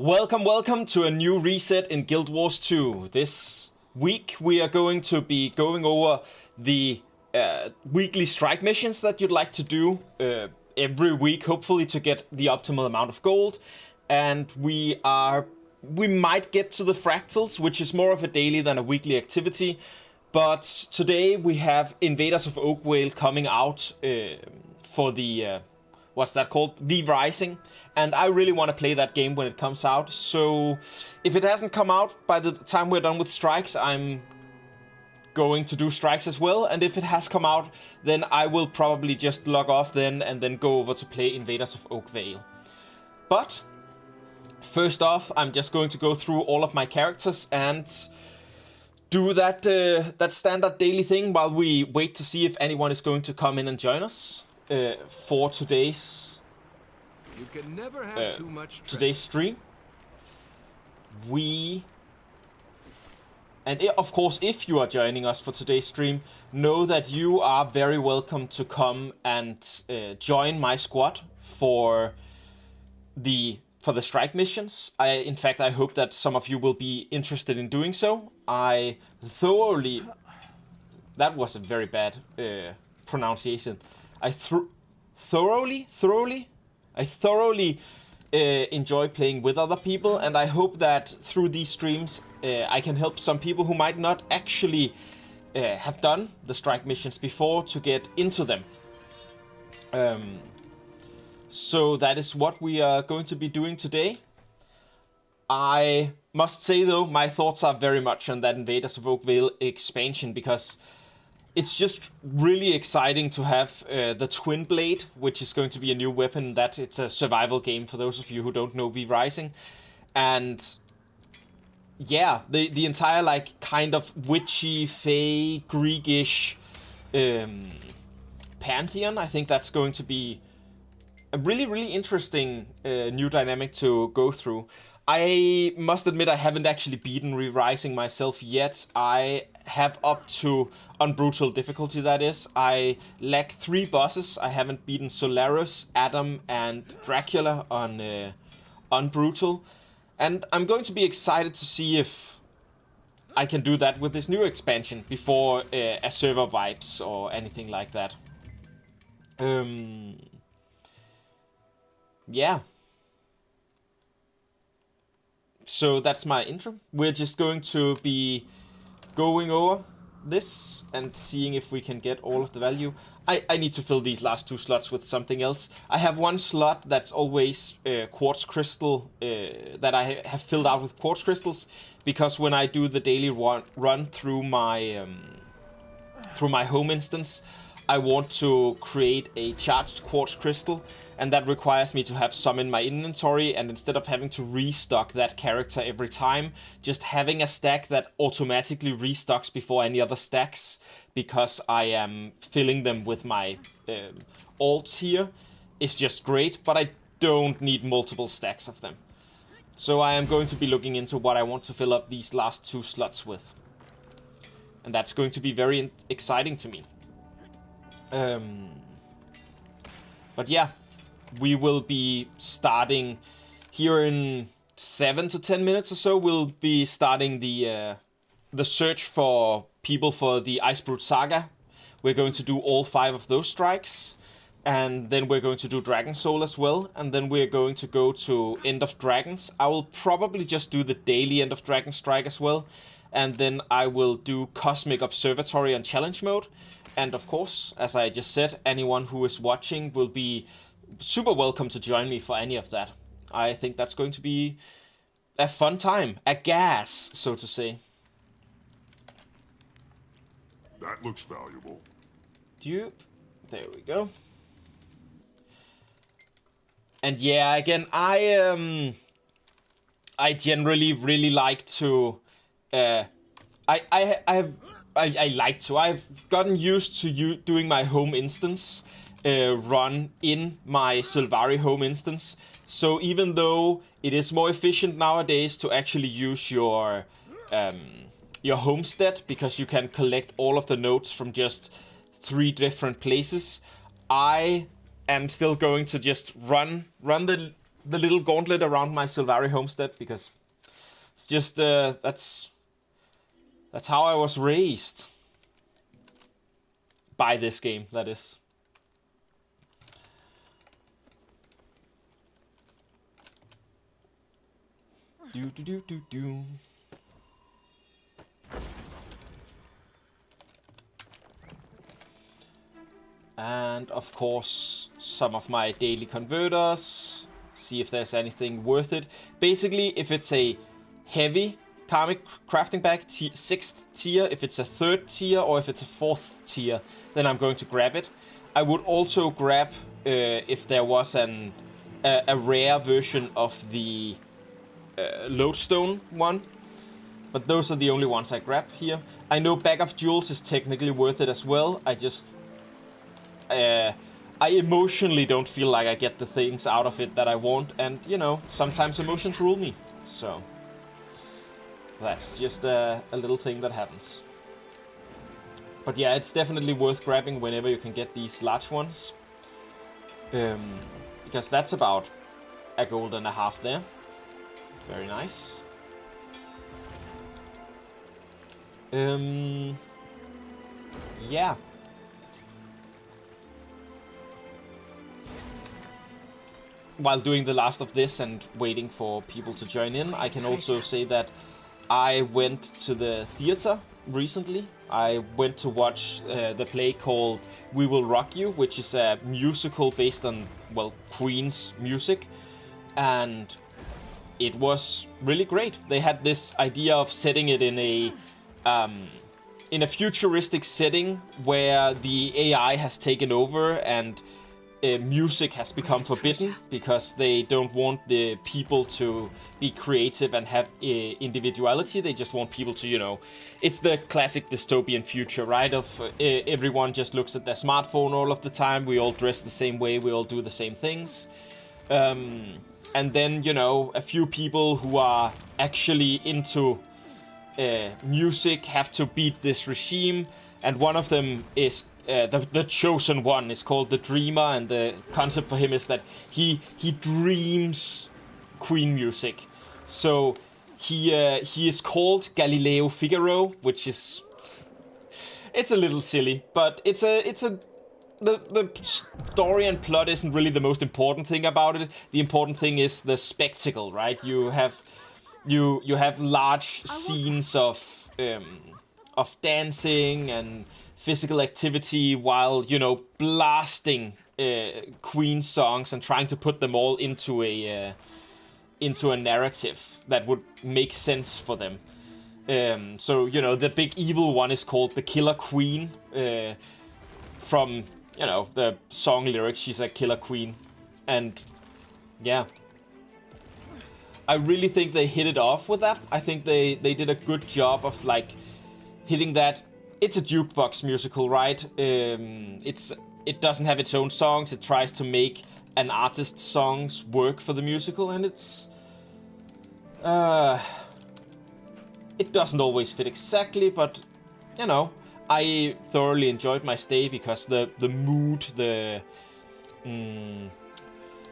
Welcome to a new reset in Guild Wars 2. This week we are going to be going over the weekly strike missions that you'd like to do every week, hopefully to get the optimal amount of gold. And we might get to the fractals, which is more of a daily than a weekly activity. But today we have Invaders of Oakvale coming out for the what's that called? The Rising. And I really want to play that game when it comes out. So if it hasn't come out by the time we're done with strikes, I'm going to do strikes as well. And if it has come out, then I will probably just log off then and then go over to play Invaders of Oakvale. But first off, I'm just going to go through all of my characters and do that standard daily thing while we wait to see if anyone is going to come in and join us for today's today's stream. Of course, if you are joining us for today's stream, know that you are very welcome to come and join my squad for the strike missions. In fact, I hope that some of you will be interested in doing so. That was a very bad pronunciation. I thoroughly enjoy playing with other people, and I hope that through these streams I can help some people who might not actually have done the strike missions before to get into them. So that is what we are going to be doing today. I must say though, my thoughts are very much on that Invaders of Oakvale expansion, because it's just really exciting to have the Twin Blade, which is going to be a new weapon. That it's a survival game for those of you who don't know V Rising. And yeah, the entire like kind of witchy, fey, Greekish pantheon, I think that's going to be a really interesting new dynamic to go through. I must admit I haven't actually beaten Re-Rising myself yet. I have up to Unbrutal difficulty, that is. I lack 3 bosses. I haven't beaten Solaris, Adam, and Dracula on Unbrutal. And I'm going to be excited to see if I can do that with this new expansion before a server wipes or anything like that. Yeah. So that's my intro. We're just going to be going over this and seeing if we can get all of the value. I need to fill these last 2 slots with something else. I have 1 slot that's always quartz crystal, that I have filled out with quartz crystals, because when I do the daily run through my home instance, I want to create a charged quartz crystal, and that requires me to have some in my inventory, and instead of having to restock that character every time, just having a stack that automatically restocks before any other stacks, because I am filling them with my alts here, is just great, but I don't need multiple stacks of them. So I am going to be looking into what I want to fill up these last 2 slots with. And that's going to be very exciting to me. But yeah, we will be starting here in 7 to 10 minutes or so. We'll be starting the search for people for the Icebrute Saga. We're going to do all 5 of those strikes, and then we're going to do Dragon Soul as well, and then we're going to go to End of Dragons. I will probably just do the daily End of Dragon strike as well, and then I will do Cosmic Observatory and Challenge Mode. And of course, as I just said, anyone who is watching will be super welcome to join me for any of that. I think that's going to be a fun time, a gas, so to say. That looks valuable. There we go. And yeah, again, I generally really like to I've gotten used to doing my home instance run in my Sylvari home instance. So even though it is more efficient nowadays to actually use your homestead, because you can collect all of the nodes from just 3 different places, I am still going to just run the the little gauntlet around my Sylvari homestead, because it's just that's how I was raised by this game, that is. Do. And of course, some of my daily converters. See if there's anything worth it. Basically, if it's a heavy karmic crafting bag, 6th tier, if it's a 3rd tier, or if it's a 4th tier, then I'm going to grab it. I would also grab if there was a rare version of the lodestone one. But those are the only ones I grab here. I know Bag of Jewels is technically worth it as well. I just... I emotionally don't feel like I get the things out of it that I want. And, you know, sometimes emotions rule me. So, that's just a little thing that happens. But yeah, it's definitely worth grabbing whenever you can get these large ones. Because that's about a gold and a half there. Very nice. Yeah. While doing the last of this and waiting for people to join in, I can also say that I went to the theater recently. I went to watch the play called We Will Rock You, which is a musical based on, well, Queen's music. And it was really great. They had this idea of setting it in a futuristic setting where the AI has taken over and music has become forbidden because they don't want the people to be creative and have individuality. They just want people to, you know, it's the classic dystopian future, right? Of everyone just looks at their smartphone all of the time. We all dress the same way. We all do the same things. And then, you know, a few people who are actually into music have to beat this regime. And one of them is the chosen one is called the Dreamer, and the concept for him is that he dreams Queen music. So he is called Galileo Figaro, which is, it's a little silly, but the story and plot isn't really the most important thing about it. The important thing is the spectacle, right? You have large scenes of dancing and physical activity while, you know, blasting Queen songs and trying to put them all into a narrative that would make sense for them. So, you know, the big evil one is called the Killer Queen. From, you know, the song lyrics, she's a killer queen. And yeah, I really think they hit it off with that. I think they did a good job of, like, hitting that. It's a jukebox musical, right? It doesn't have its own songs. It tries to make an artist's songs work for the musical, and it doesn't always fit exactly, but, you know, I thoroughly enjoyed my stay because the mood, the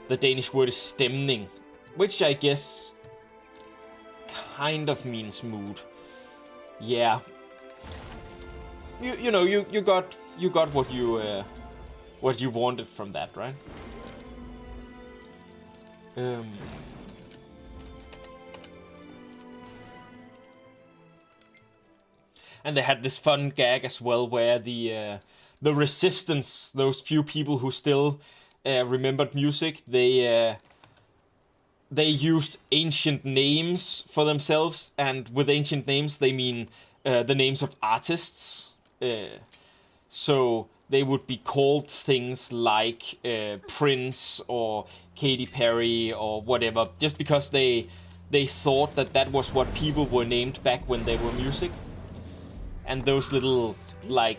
Danish word is stemning, which I guess kind of means mood. Yeah. You know, you got what you wanted from that, right? And they had this fun gag as well, where the resistance, those few people who still remembered music, they used ancient names for themselves, and with ancient names they mean the names of artists. So they would be called things like Prince or Katy Perry or whatever, just because they thought that was what people were named back when they were music. And those little, like,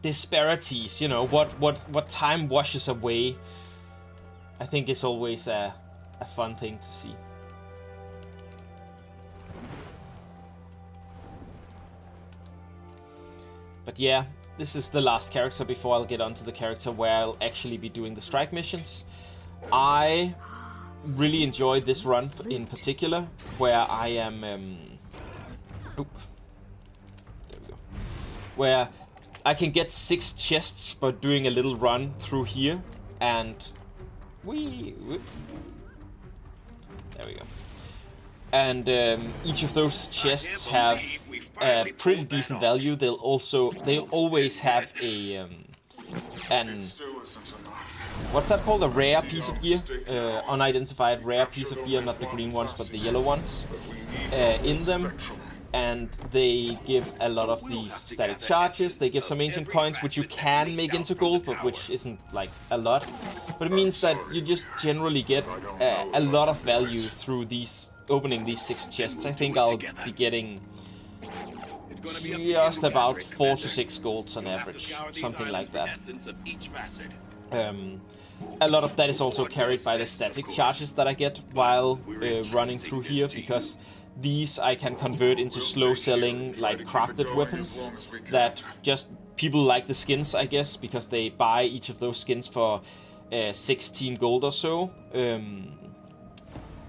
disparities, you know, what time washes away, I think is always a fun thing to see. But yeah, this is the last character before I'll get onto the character where I'll actually be doing the strike missions. I really enjoy this run in particular, where I am... there we go. Where I can get 6 chests by doing a little run through here, and... There we go. And each of those chests have a pretty decent value. They'll always have a what's that called? A rare piece of gear, unidentified rare piece of gear, not the green ones but the yellow ones, in them. And they give a lot of these static charges. They give some ancient coins, which you can make into gold, but which isn't like a lot. But it means that you just generally get a lot of value through opening these 6 chests. I think I'll be getting just about 4 to 6 golds on average, something like that. A lot of that is also carried by the static charges that I get while running through here, because these I can convert into slow selling, like crafted weapons that just people like the skins, I guess, because they buy each of those skins for 16 gold or so.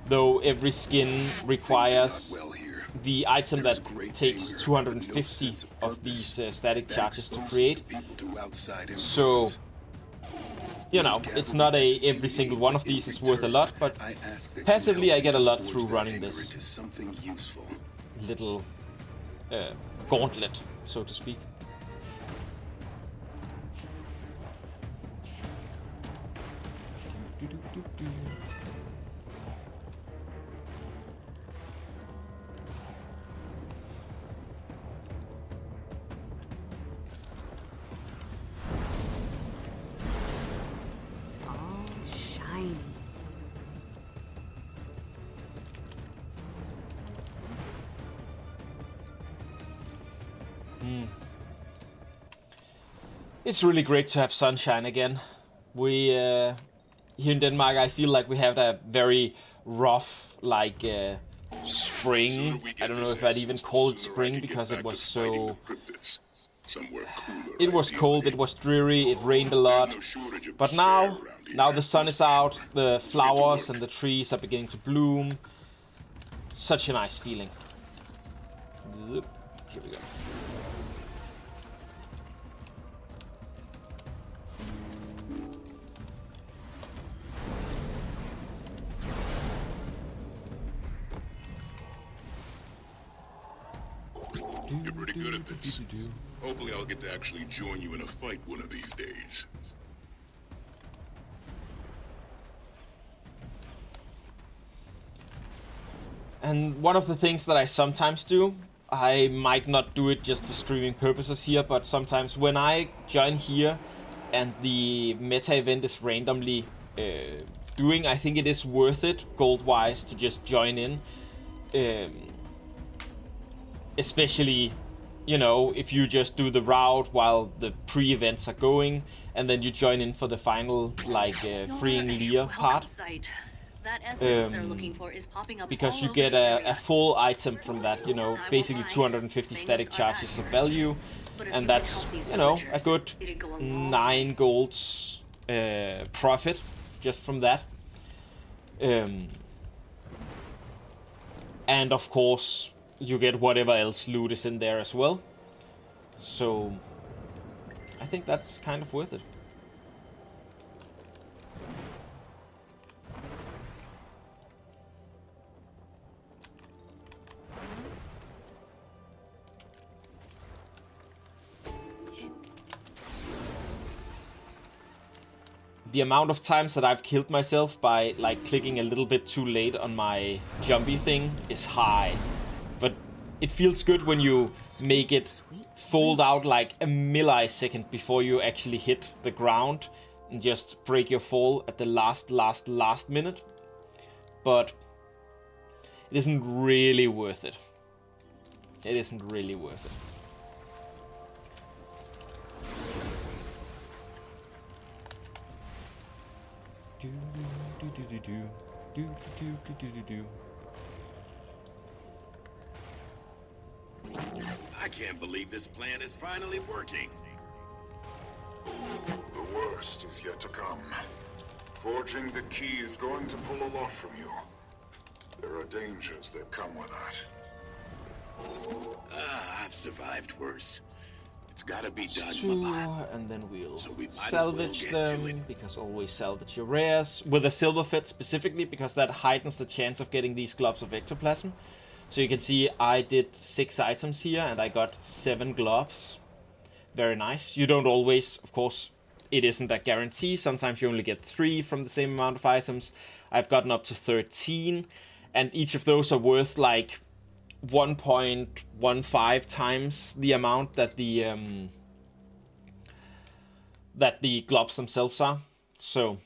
Though every skin requires the item that takes 250 of these static charges to create. So, you know, it's not every single one of these is worth a lot, but passively I get a lot through running this little gauntlet, so to speak. It's really great to have sunshine again. We here in Denmark, I feel like we have a very rough, like spring. I don't know if I'd even call it spring because it was so. It was cold. It was dreary. It rained a lot. But now the sun is out. The flowers and the trees are beginning to bloom. Such a nice feeling. Here we go. You're pretty good at this. Hopefully I'll get to actually join you in a fight one of these days. And one of the things that I sometimes do, I might not do it just for streaming purposes here, but sometimes when I join here and the meta event is randomly doing, I think it is worth it gold-wise to just join in. Especially, you know, if you just do the route while the pre-events are going, and then you join in for the final, like, freeing Lear part. That essence they're looking for is popping up because you get a full item from that, you know, basically 250 static charges of value, and that's, you know, a good 9 golds profit just from that. And of course, you get whatever else loot is in there as well. So, I think that's kind of worth it. The amount of times that I've killed myself by, like, clicking a little bit too late on my jumpy thing is high. But it feels good when you make it fold out like a millisecond before you actually hit the ground and just break your fall at the last minute. But it isn't really worth it. It isn't really worth it. I can't believe this plan is finally working. worst is yet to come. Forging the key is going to pull a lot from you. There are dangers that come with that. I've survived worse. It's gotta be done, Two, Mama. and then we'll So we might salvage as well get to them, it. because always salvage your rares. With a silver fit specifically, because that heightens the chance of getting these globs of ectoplasm. So you can see I did 6 items here, and I got 7 globs. Very nice. You don't always, of course, it isn't a guarantee. Sometimes you only get 3 from the same amount of items. I've gotten up to 13, and each of those are worth like 1.15 times the amount that the globs themselves are. So,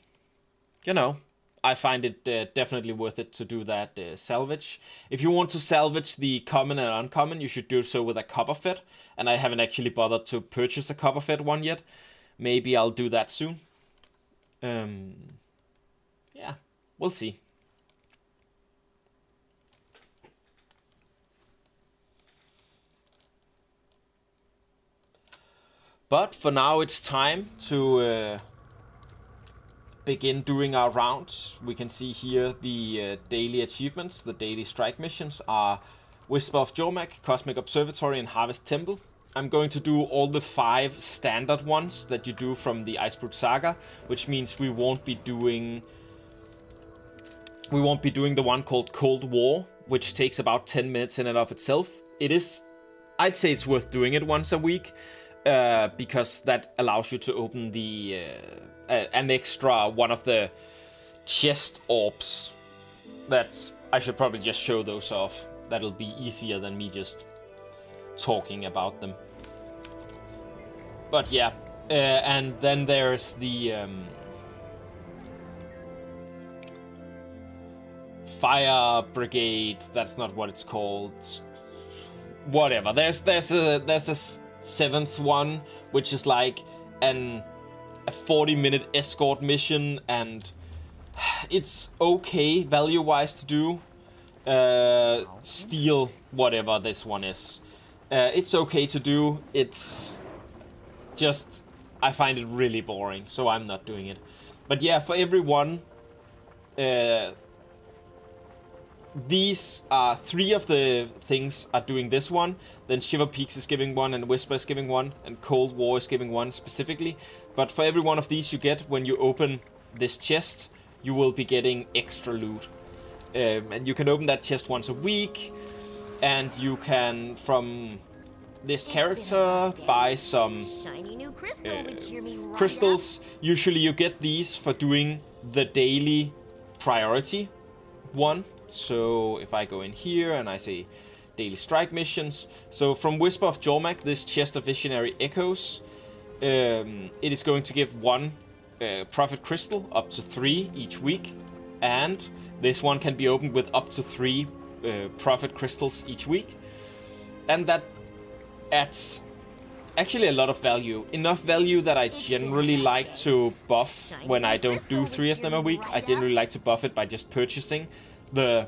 you know, I find it definitely worth it to do that salvage. If you want to salvage the common and uncommon, you should do so with a copper fit. And I haven't actually bothered to purchase a copper fit one yet. Maybe I'll do that soon. Yeah, we'll see. But for now, it's time to begin doing our rounds. We can see here the daily achievements. The daily strike missions are Whisper of Jormak, Cosmic Observatory, and Harvest Temple. I'm going to do all the 5 standard ones that you do from the Icebrute Saga, which means we won't be doing the one called Cold War, which takes about 10 minutes in and of itself. I'd say it's worth doing it once a week, because that allows you to open the an extra one of the chest orbs. I should probably just show those off. That'll be easier than me just talking about them. But yeah, and then there's the fire brigade. That's not what it's called. Whatever. There's a 7th one, which is like a 40-minute escort mission, and it's okay value-wise to do. Steal whatever this one is. It's okay to do. It's just, I find it really boring, so I'm not doing it. But yeah, for everyone, these are 3 of the things are doing this one. Then Shiver Peaks is giving one, and Whisper is giving one, and Cold War is giving one specifically. But for every one of these you get, when you open this chest, you will be getting extra loot. And you can open that chest once a week, and you can, from this character, buy some shiny new crystal would cheer me right crystals. Usually you get these for doing the daily priority one. So if I go in here and I say daily strike missions, so from Whisper of Jormak, this chest of visionary echoes, it is going to give 1 prophet crystal, up to 3 each week, and this one can be opened with up to 3 prophet crystals each week, and that adds actually a lot of value. Enough value that I generally like to buff when I don't do 3 of them a week. I generally like to buff it by just purchasing the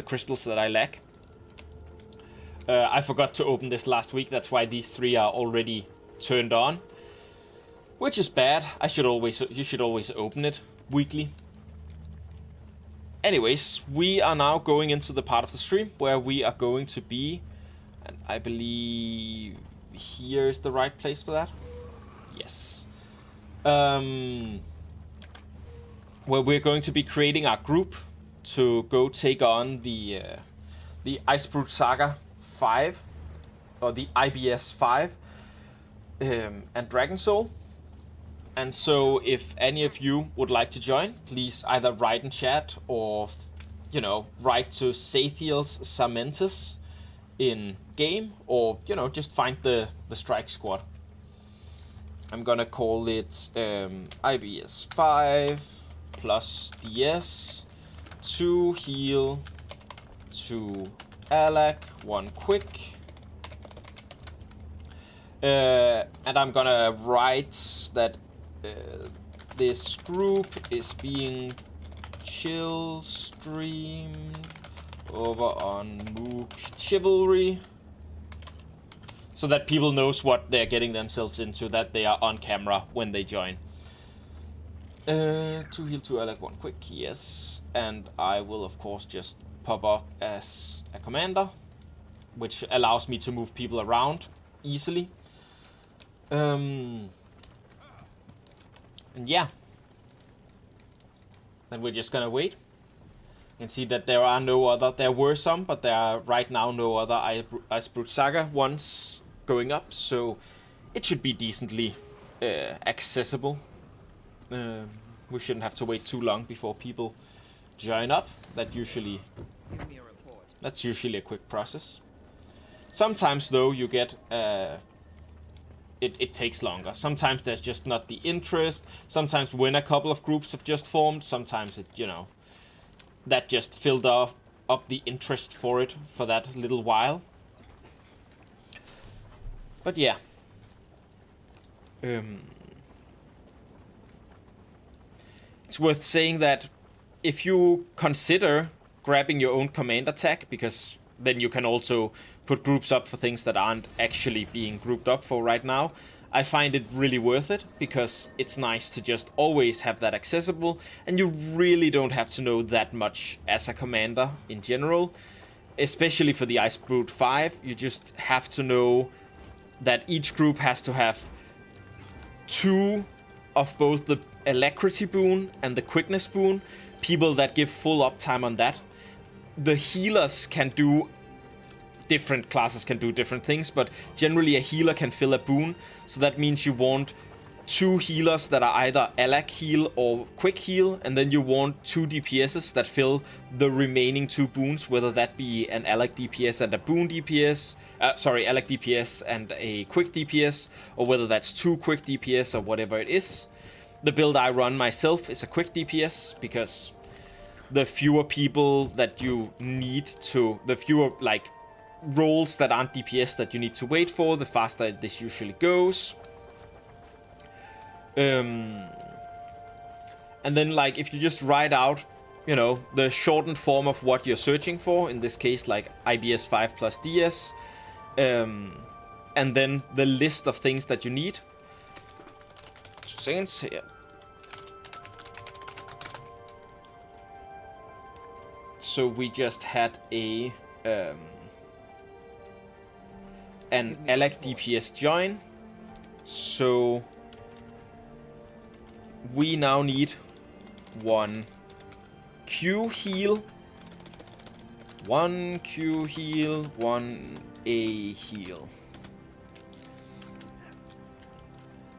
crystals that I lack. I forgot to open this last week, that's why these 3 are already turned on, which is bad. You should always open it weekly. Anyways, we are now going into the part of the stream where we are going to be, and I believe here is the right place for that. Yes. Where we're going to be creating our group to go take on the Icebrute Saga 5, or the IBS 5, and Dragon Soul. And so if any of you would like to join, please either write in chat or, write to Sathiel's Samentus in game, or, just find the strike squad. I'm gonna call it IBS 5 plus DS, 2 heal, 2 Alak, 1 quick. And I'm gonna write that this group is being chill streamed over on Mook Chivalry, so that people knows what they're getting themselves into, that they are on camera when they join. 2 heal, 2 alec, 1 quick, yes. And I will of course just pop up as a commander, which allows me to move people around easily. And yeah. Then we're just gonna wait. You can see that there are no other, there were some, but there are right now no other Ice Brute Saga ones going up, so it should be decently accessible. We shouldn't have to wait too long before people join up. That's usually a quick process. Sometimes though you get it takes longer. Sometimes there's just not the interest. Sometimes when a couple of groups have just formed, sometimes it, you know, that just filled up the interest for it for that little while. But yeah. It's worth saying that if you consider grabbing your own commander tag, because then you can also put groups up for things that aren't actually being grouped up for right now, I find it really worth it, because it's nice to just always have that accessible, and you really don't have to know that much as a commander in general. Especially for the Ice Brute 5, you just have to know that each group has to have 2 of both the Alacrity boon and the Quickness boon, people that give full uptime on that. The healers can do, different classes can do different things, but generally a healer can fill a boon, so that means you want 2 healers that are either Alac heal or Quick heal, and then you want 2 DPSs that fill the remaining 2 boons, whether that be an Alac DPS and a boon DPS, Alac DPS and a Quick DPS, or whether that's 2 Quick DPS or whatever it is. The build I run myself is a Quick DPS, because the fewer people that you need to, the fewer like roles that aren't DPS that you need to wait for, the faster this usually goes. And then like if you just write out, you know, the shortened form of what you're searching for, in this case like IBS 5 plus DS, and then the list of things that you need. 2 seconds here. So we just had a an Alac DPS join. So we now need 1 Q heal, 1 Q heal, 1 A heal.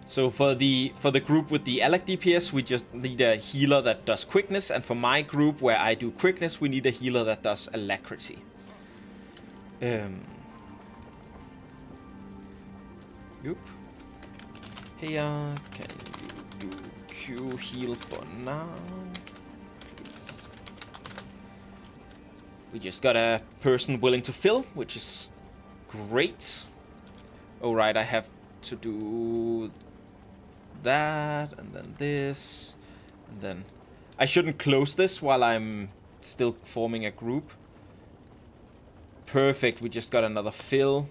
So for the group with the Alac DPS, we just need a healer that does quickness, and for my group where I do quickness, we need a healer that does alacrity. Oop. Hey, can you do Q heal for now, please? We just got a person willing to fill, which is great. Alright, I have to do that, and then this, and then I shouldn't close this while I'm still forming a group. Perfect, we just got another fill.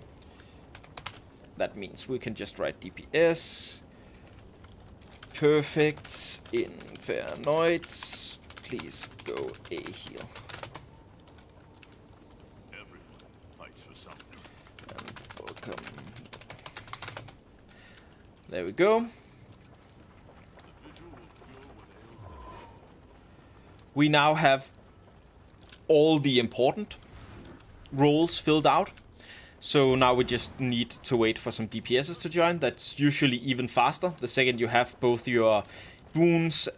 That means we can just write DPS. Perfect. Infernoids, please go A heal. Everyone fights for something. And welcome. There we go. We now have all the important roles filled out. So now we just need to wait for some DPSs to join. That's usually even faster. The second you have both your boons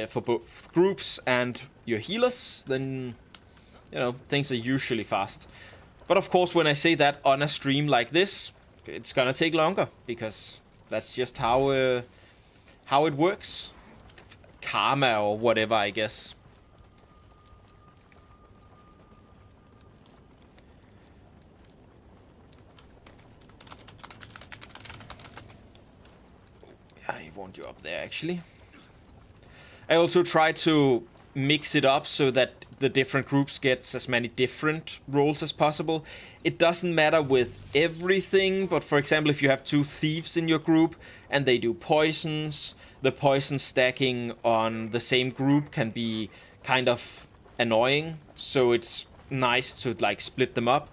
for both groups and your healers, then, you know, things are usually fast. But of course, when I say that on a stream like this, it's gonna take longer, because that's just how it works. Karma or whatever, I guess. I want you up there, actually. I also try to mix it up so that the different groups gets as many different roles as possible. It doesn't matter with everything, but for example, if you have 2 thieves in your group and they do poisons, the poison stacking on the same group can be kind of annoying, so it's nice to like split them up.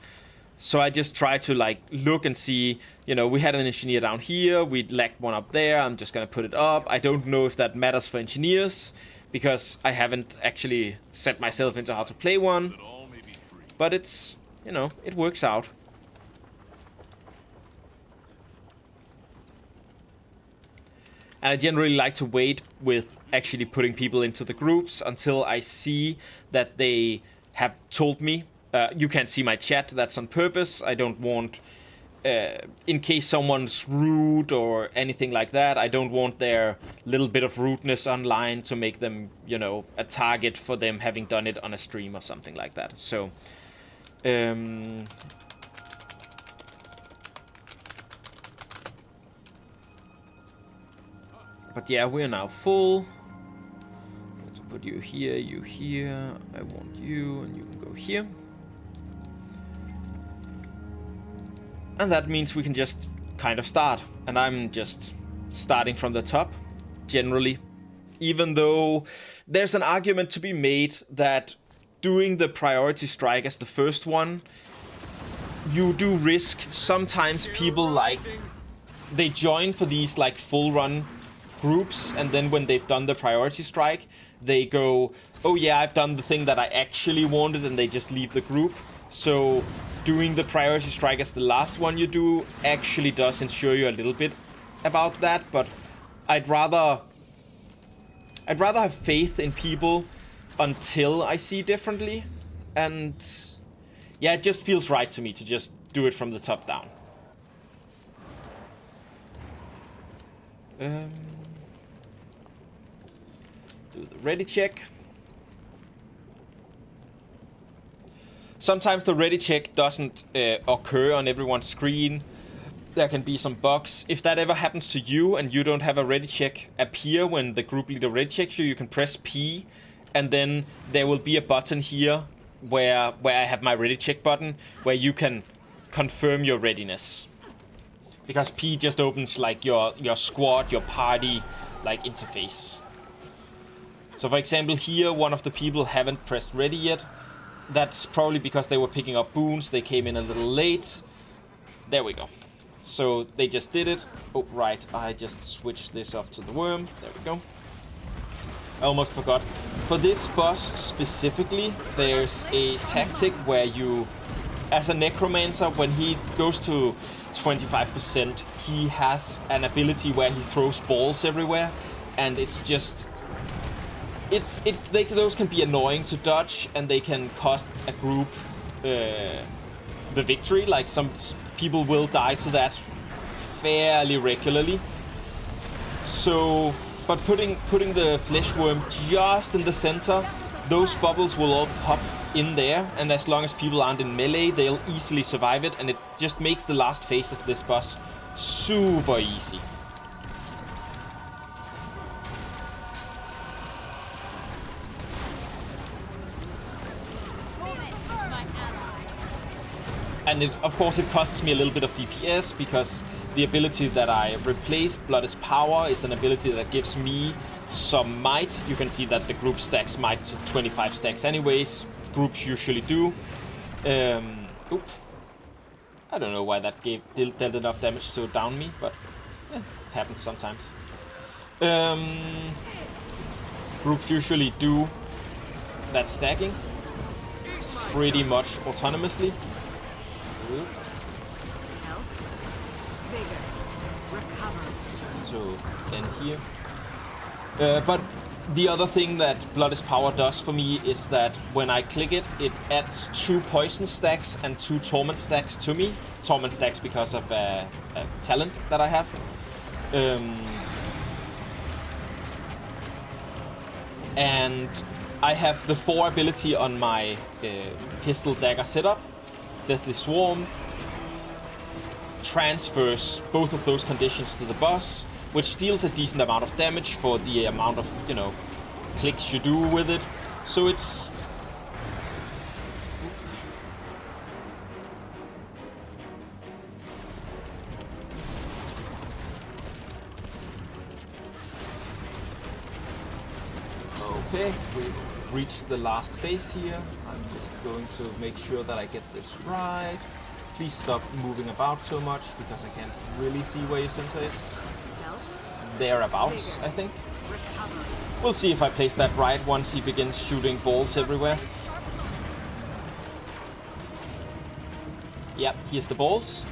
So I just try to like look and see, you know, we had an engineer down here, we lacked one up there, I'm just gonna put it up. I don't know if that matters for engineers, because I haven't actually set myself into how to play one. But it's, you know, it works out. And I generally like to wait with actually putting people into the groups until I see that they have told me. You can't see my chat, that's on purpose. I don't want, in case someone's rude or anything like that, I don't want their little bit of rudeness online to make them, you know, a target for them having done it on a stream or something like that. So, but yeah, we're now full. Let's put you here, you here. I want you, and you can go here. And that means we can just kind of start. And I'm just starting from the top, generally. Even though there's an argument to be made that doing the priority strike as the first one, you do risk sometimes people like, they join for these like full run groups, and then when they've done the priority strike, they go, oh yeah, I've done the thing that I actually wanted, and they just leave the group. So doing the priority strike as the last one you do actually does ensure you a little bit about that, but I'd rather have faith in people until I see differently. And yeah, it just feels right to me to just do it from the top down. Do the ready check. Sometimes the ready check doesn't occur on everyone's screen. There can be some bugs. If that ever happens to you and you don't have a ready check appear when the group leader ready checks you, you can press P, and then there will be a button here where I have my ready check button, where you can confirm your readiness. Because P just opens like your squad, your party like interface. So for example here, one of the people haven't pressed ready yet. That's probably because they were picking up boons. They came in a little late. There we go. So they just did it. Oh, right. I just switched this off to the worm. There we go. I almost forgot. For this boss specifically, there's a tactic where you, as a necromancer, when he goes to 25%, he has an ability where he throws balls everywhere. And it's just... those can be annoying to dodge, and they can cost a group the victory. Like some people will die to that fairly regularly. So, but putting the flesh worm just in the center, those bubbles will all pop in there, and as long as people aren't in melee, they'll easily survive it, and it just makes the last phase of this boss super easy. And of course it costs me a little bit of DPS, because the ability that I replaced, Blood's Power, is an ability that gives me some might. You can see that the group stacks might to 25 stacks anyways. Groups usually do. Oop. I don't know why that dealt enough damage to down me, but it happens sometimes. Groups usually do that stacking pretty much autonomously. So then here. But the other thing that Blood's Power does for me is that when I click it, it adds 2 poison stacks and 2 torment stacks to me. Torment stacks because of a talent that I have. And I have the 4 ability on my pistol dagger setup. Deathly Swarm transfers both of those conditions to the boss, which deals a decent amount of damage for the amount of, you know, clicks you do with it. So it's... Okay, we've reached the last phase here. I'm just going to make sure that I get this right. Please stop moving about so much because I can't really see where your center is. It's thereabouts, I think. We'll see if I place that right once he begins shooting balls everywhere. Yep, here's the balls.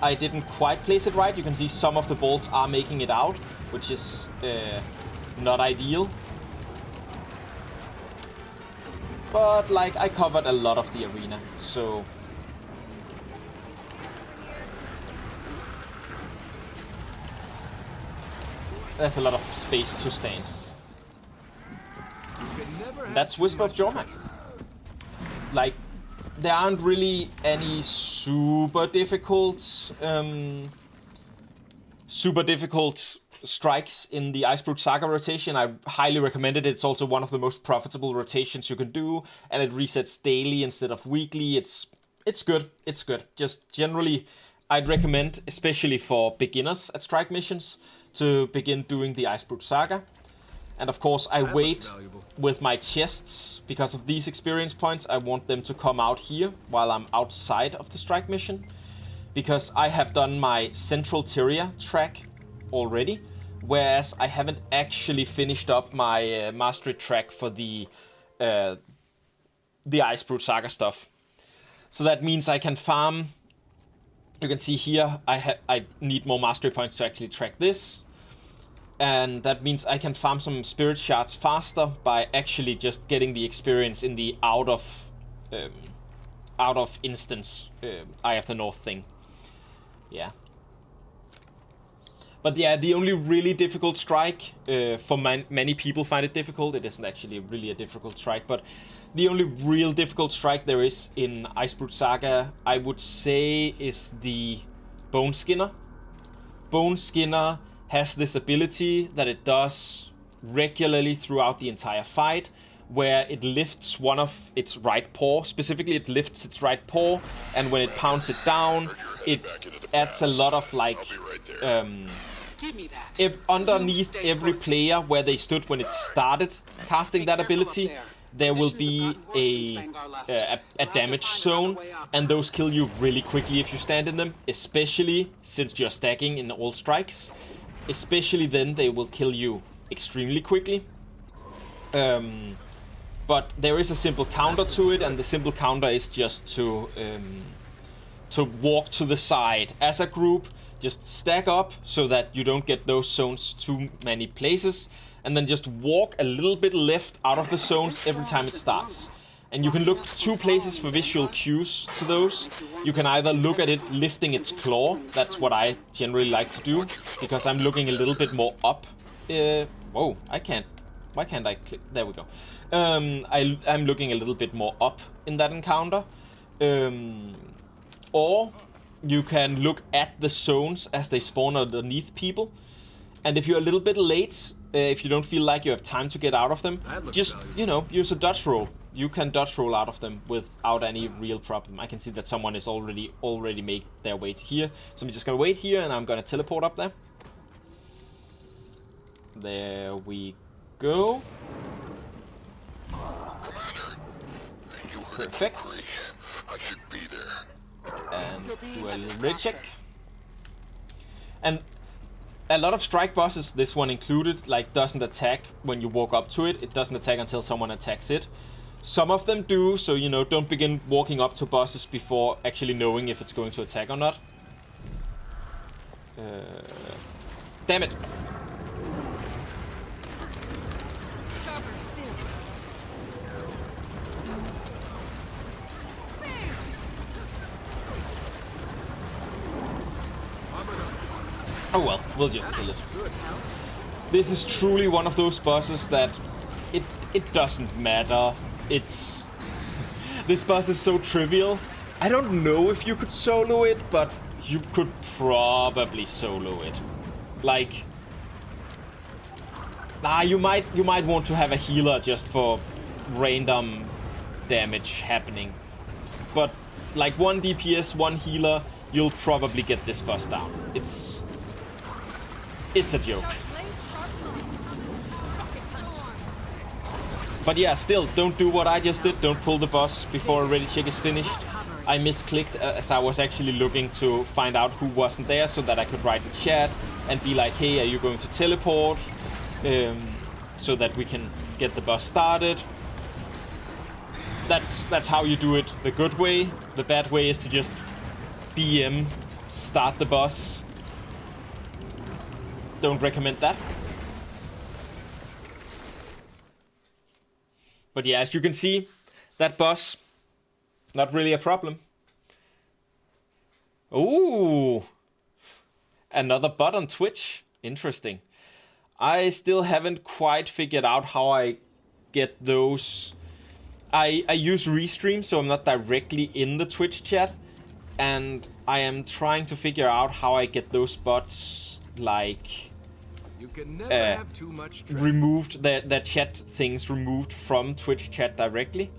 I didn't quite place it right. You can see some of the balls are making it out, which is not ideal. But, like, I covered a lot of the arena, so... There's a lot of space to stand. That's Whisper of Jormak. Like, there aren't really any super difficult strikes in the Icebrute Saga rotation. I highly recommend it. It's also one of the most profitable rotations you can do, and it resets daily instead of weekly. It's good. It's good. Just generally, I'd recommend, especially for beginners at strike missions, to begin doing the Icebrute Saga. And of course, I wait with my chests because of these experience points. I want them to come out here while I'm outside of the strike mission, because I have done my Central Tyria track already, whereas I haven't actually finished up my mastery track for the Icebrute Saga stuff. So that means I can farm. You can see here I need more mastery points to actually track this, and that means I can farm some spirit shards faster by actually just getting the experience in the out of instance Eye of the North thing. Yeah. But yeah, the only really difficult strike, for many people find it difficult. It isn't actually really a difficult strike, but the only real difficult strike there is in Icebrute Saga, I would say, is the Bone Skinner. Bone Skinner has this ability that it does regularly throughout the entire fight, where it lifts one of its right paw. Specifically, it lifts its right paw, and when it pounds it down, it adds a lot of, like, underneath every player where they stood when it started casting that ability, there will be a damage zone, and those kill you really quickly if you stand in them, especially since you're stacking in all strikes. Especially then, they will kill you extremely quickly. But there is a simple counter to it, and the simple counter is just to walk to the side as a group. Just stack up so that you don't get those zones too many places, and then just walk a little bit left out of the zones every time it starts. And you can look two places for visual cues to those. You can either look at it lifting its claw. That's what I generally like to do, because I'm looking a little bit more up. Whoa, I can't. Why can't I click? There we go. I'm looking a little bit more up in that encounter. Or you can look at the zones as they spawn underneath people. And if you're a little bit late, if you don't feel like you have time to get out of them, just, you know, use a dodge roll. You can dodge roll out of them without any real problem. I can see that someone is already made their way to here. So I'm just going to wait here, and I'm going to teleport up there. There we go. Commander, you heard Perfect. correctly. I should be there. And do a little raid check. And a lot of strike bosses, this one included, like, doesn't attack when you walk up to it. It doesn't attack until someone attacks it. Some of them do, so, you know, don't begin walking up to bosses before actually knowing if it's going to attack or not. Damn it. Sharper still. Oh well, we'll just kill it. This is truly one of those bosses that it doesn't matter. It's... This boss is so trivial. I don't know if you could solo it, but you could probably solo it. Like... Nah, you might want to have a healer just for random damage happening. But like 1 DPS, 1 healer, you'll probably get this boss down. It's a joke. But yeah, still, don't do what I just did. Don't pull the boss before a ready check is finished. I misclicked as I was actually looking to find out who wasn't there so that I could write the chat and be like, hey, are you going to teleport? So that we can get the boss started. That's how you do it the good way. The bad way is to just BM, start the boss. Don't recommend that. But yeah, as you can see, that boss, not really a problem. Ooh, another bot on Twitch. Interesting. I still haven't quite figured out how I get those. I use Restream, so I'm not directly in the Twitch chat. And I am trying to figure out how I get those bots, like, You can never have too much removed, that chat things removed from Twitch chat directly.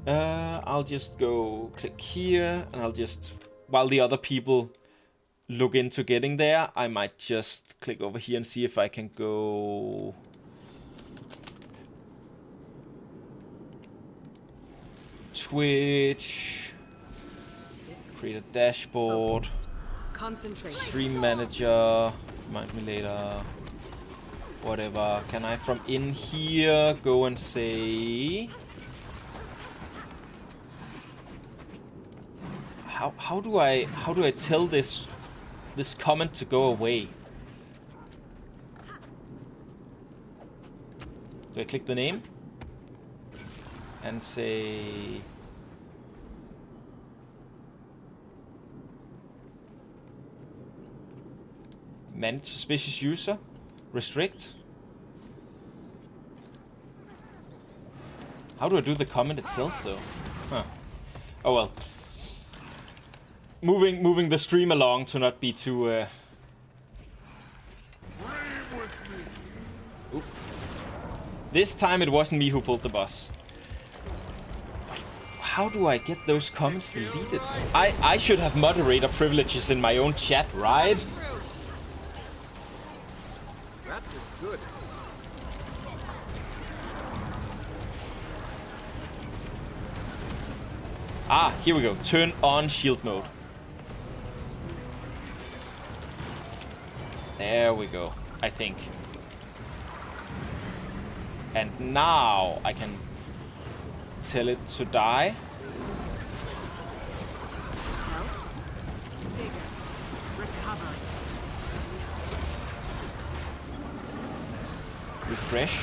I'll just go click here, and I'll just, while the other people look into getting there, I might just click over here and see if I can go... Twitch, create a dashboard, stream manager, remind me later, whatever. Can I from in here go and say, how do I tell this comment to go away? Do I click the name and say manage suspicious user, restrict? How do I do the comment itself though? Huh. Oh well. Moving the stream along to not be too Oop. This time it wasn't me who pulled the boss. How do I get those comments deleted? I should have moderator privileges in my own chat, right? That feels good. Ah, here we go. Turn on shield mode. There we go, I think. And now I can tell it to die. Refresh.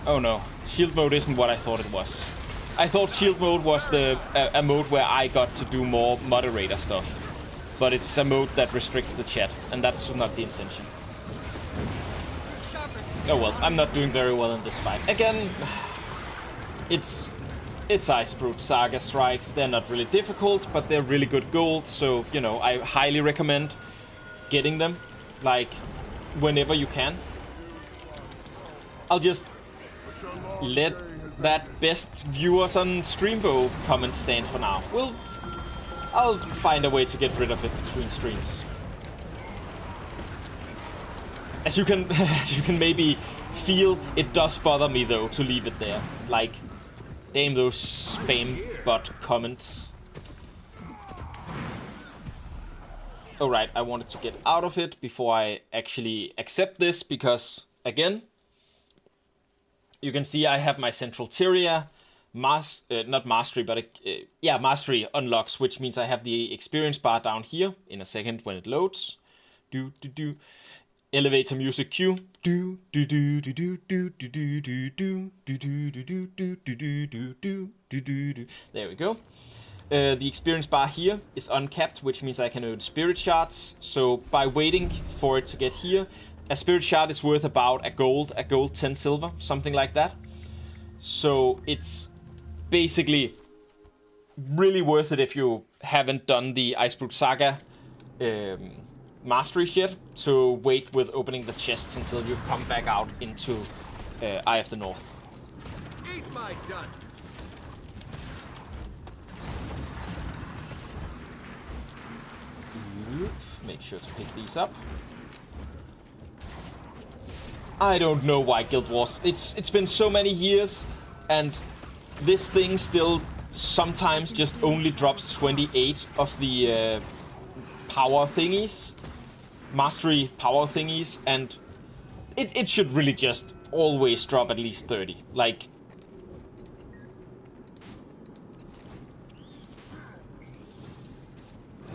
Oh no, shield mode isn't what I thought it was. I thought shield mode was a mode where I got to do more moderator stuff. But it's a mode that restricts the chat, and that's not the intention. Oh well, I'm not doing very well in this fight. Again, it's Icebrute Saga strikes. They're not really difficult, but they're really good gold, so, you know, I highly recommend getting them, like, whenever you can. I'll just let that best viewers on Streambo comment stand for now. I'll find a way to get rid of it between streams. As you can maybe feel, it does bother me though to leave it there. Like, damn those spam bot comments. Alright, I wanted to get out of it before I actually accept this, because, again, you can see I have my Central Tyria, not Mastery, but yeah, Mastery unlocks, which means I have the experience bar down here in a second when it loads. Elevator music cue. There we go. The experience bar here is uncapped, which means I can earn spirit shards. So by waiting for it to get here, a spirit shard is worth about a gold 10 silver, something like that. So it's basically really worth it if you haven't done the Icebrute Saga masteries yet, so wait with opening the chests until you come back out into Eye of the North. Eat my dust. Make sure to pick these up. I don't know why Guild Wars. It's been so many years, and this thing still sometimes just only drops 28 of the power thingies, mastery power thingies, and it should really just always drop at least 30. Like,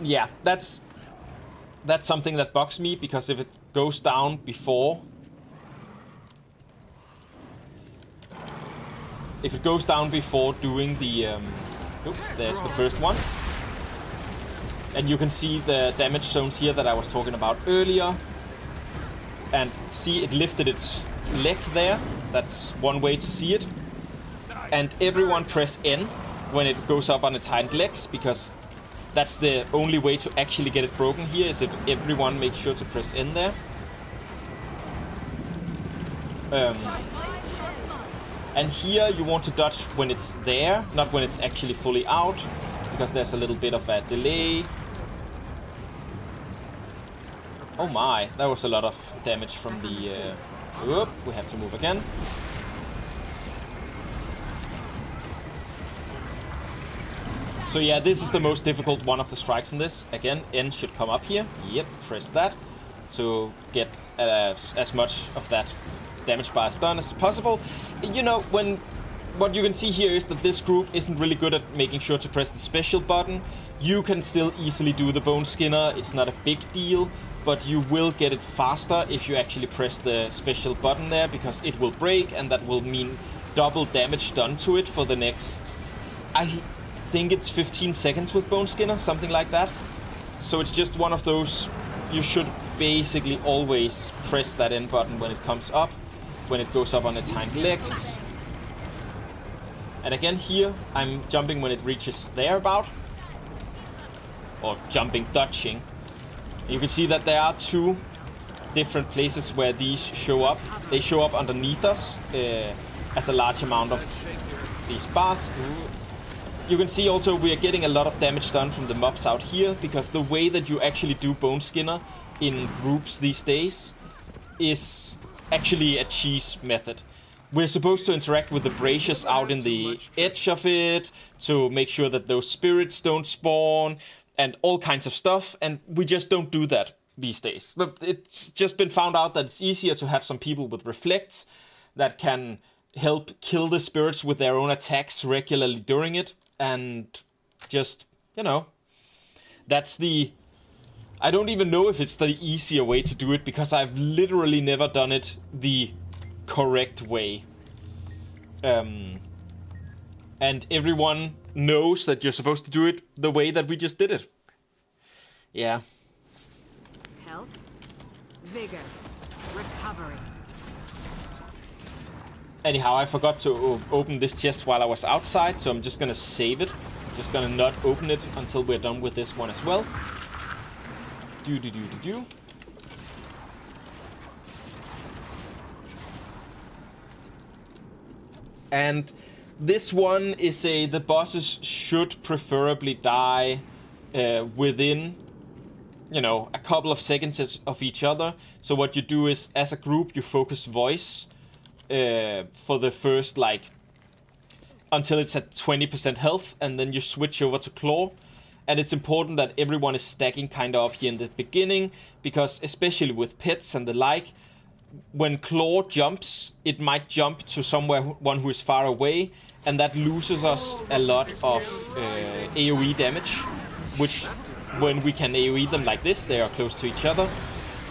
yeah, that's something that bugs me, because if it goes down before, doing the oops, there's the first one, and you can see the damage zones here that I was talking about earlier, and see it lifted its leg there. That's one way to see it. And everyone press N when it goes up on its hind legs, because that's the only way to actually get it broken here, is if everyone makes sure to press N there. And here you want to dodge when it's there, not when it's actually fully out, because there's a little bit of a delay. Oh my, that was a lot of damage from the... Whoop, we have to move again. So yeah, this is the most difficult one of the strikes in this. Again, N should come up here. Yep, press that to get as much of that damage bar done as possible. You know, what you can see here is that this group isn't really good at making sure to press the special button. You can still easily do the Bone Skinner. It's not a big deal, but you will get it faster if you actually press the special button there, because it will break, and that will mean double damage done to it for the next... I think it's 15 seconds with Bone Skinner, something like that. So it's just one of those, you should basically always press that N button when it comes up, when it goes up on its hind legs. And again here, I'm jumping when it reaches there about. Or jumping, dodging. You can see that there are two different places where these show up. They show up underneath us as a large amount of these bars. You can see also we are getting a lot of damage done from the mobs out here, because the way that you actually do Bone Skinner in groups these days is actually a cheese method. We're supposed to interact with the braziers out in the edge of it to make sure that those spirits don't spawn and all kinds of stuff, and we just don't do that these days. It's just been found out that it's easier to have some people with reflects that can help kill the spirits with their own attacks regularly during it. And just, you know, that's the... I don't even know if it's the easier way to do it, because I've literally never done it the correct way. And everyone knows that you're supposed to do it the way that we just did it. Yeah. Health, vigor, recovery. Anyhow, I forgot to open this chest while I was outside, so I'm just gonna save it. Just gonna not open it until we're done with this one as well. Do. And this one is the bosses should preferably die within, you know, a couple of seconds of each other. So what you do is, as a group, you focus voice for the first, like, until it's at 20% health, and then you switch over to claw. And it's important that everyone is stacking kind of up here in the beginning, because especially with pets and the like, when claw jumps, it might jump to one who is far away, and that loses us a lot of AoE damage, which when we can AoE them like this, they are close to each other.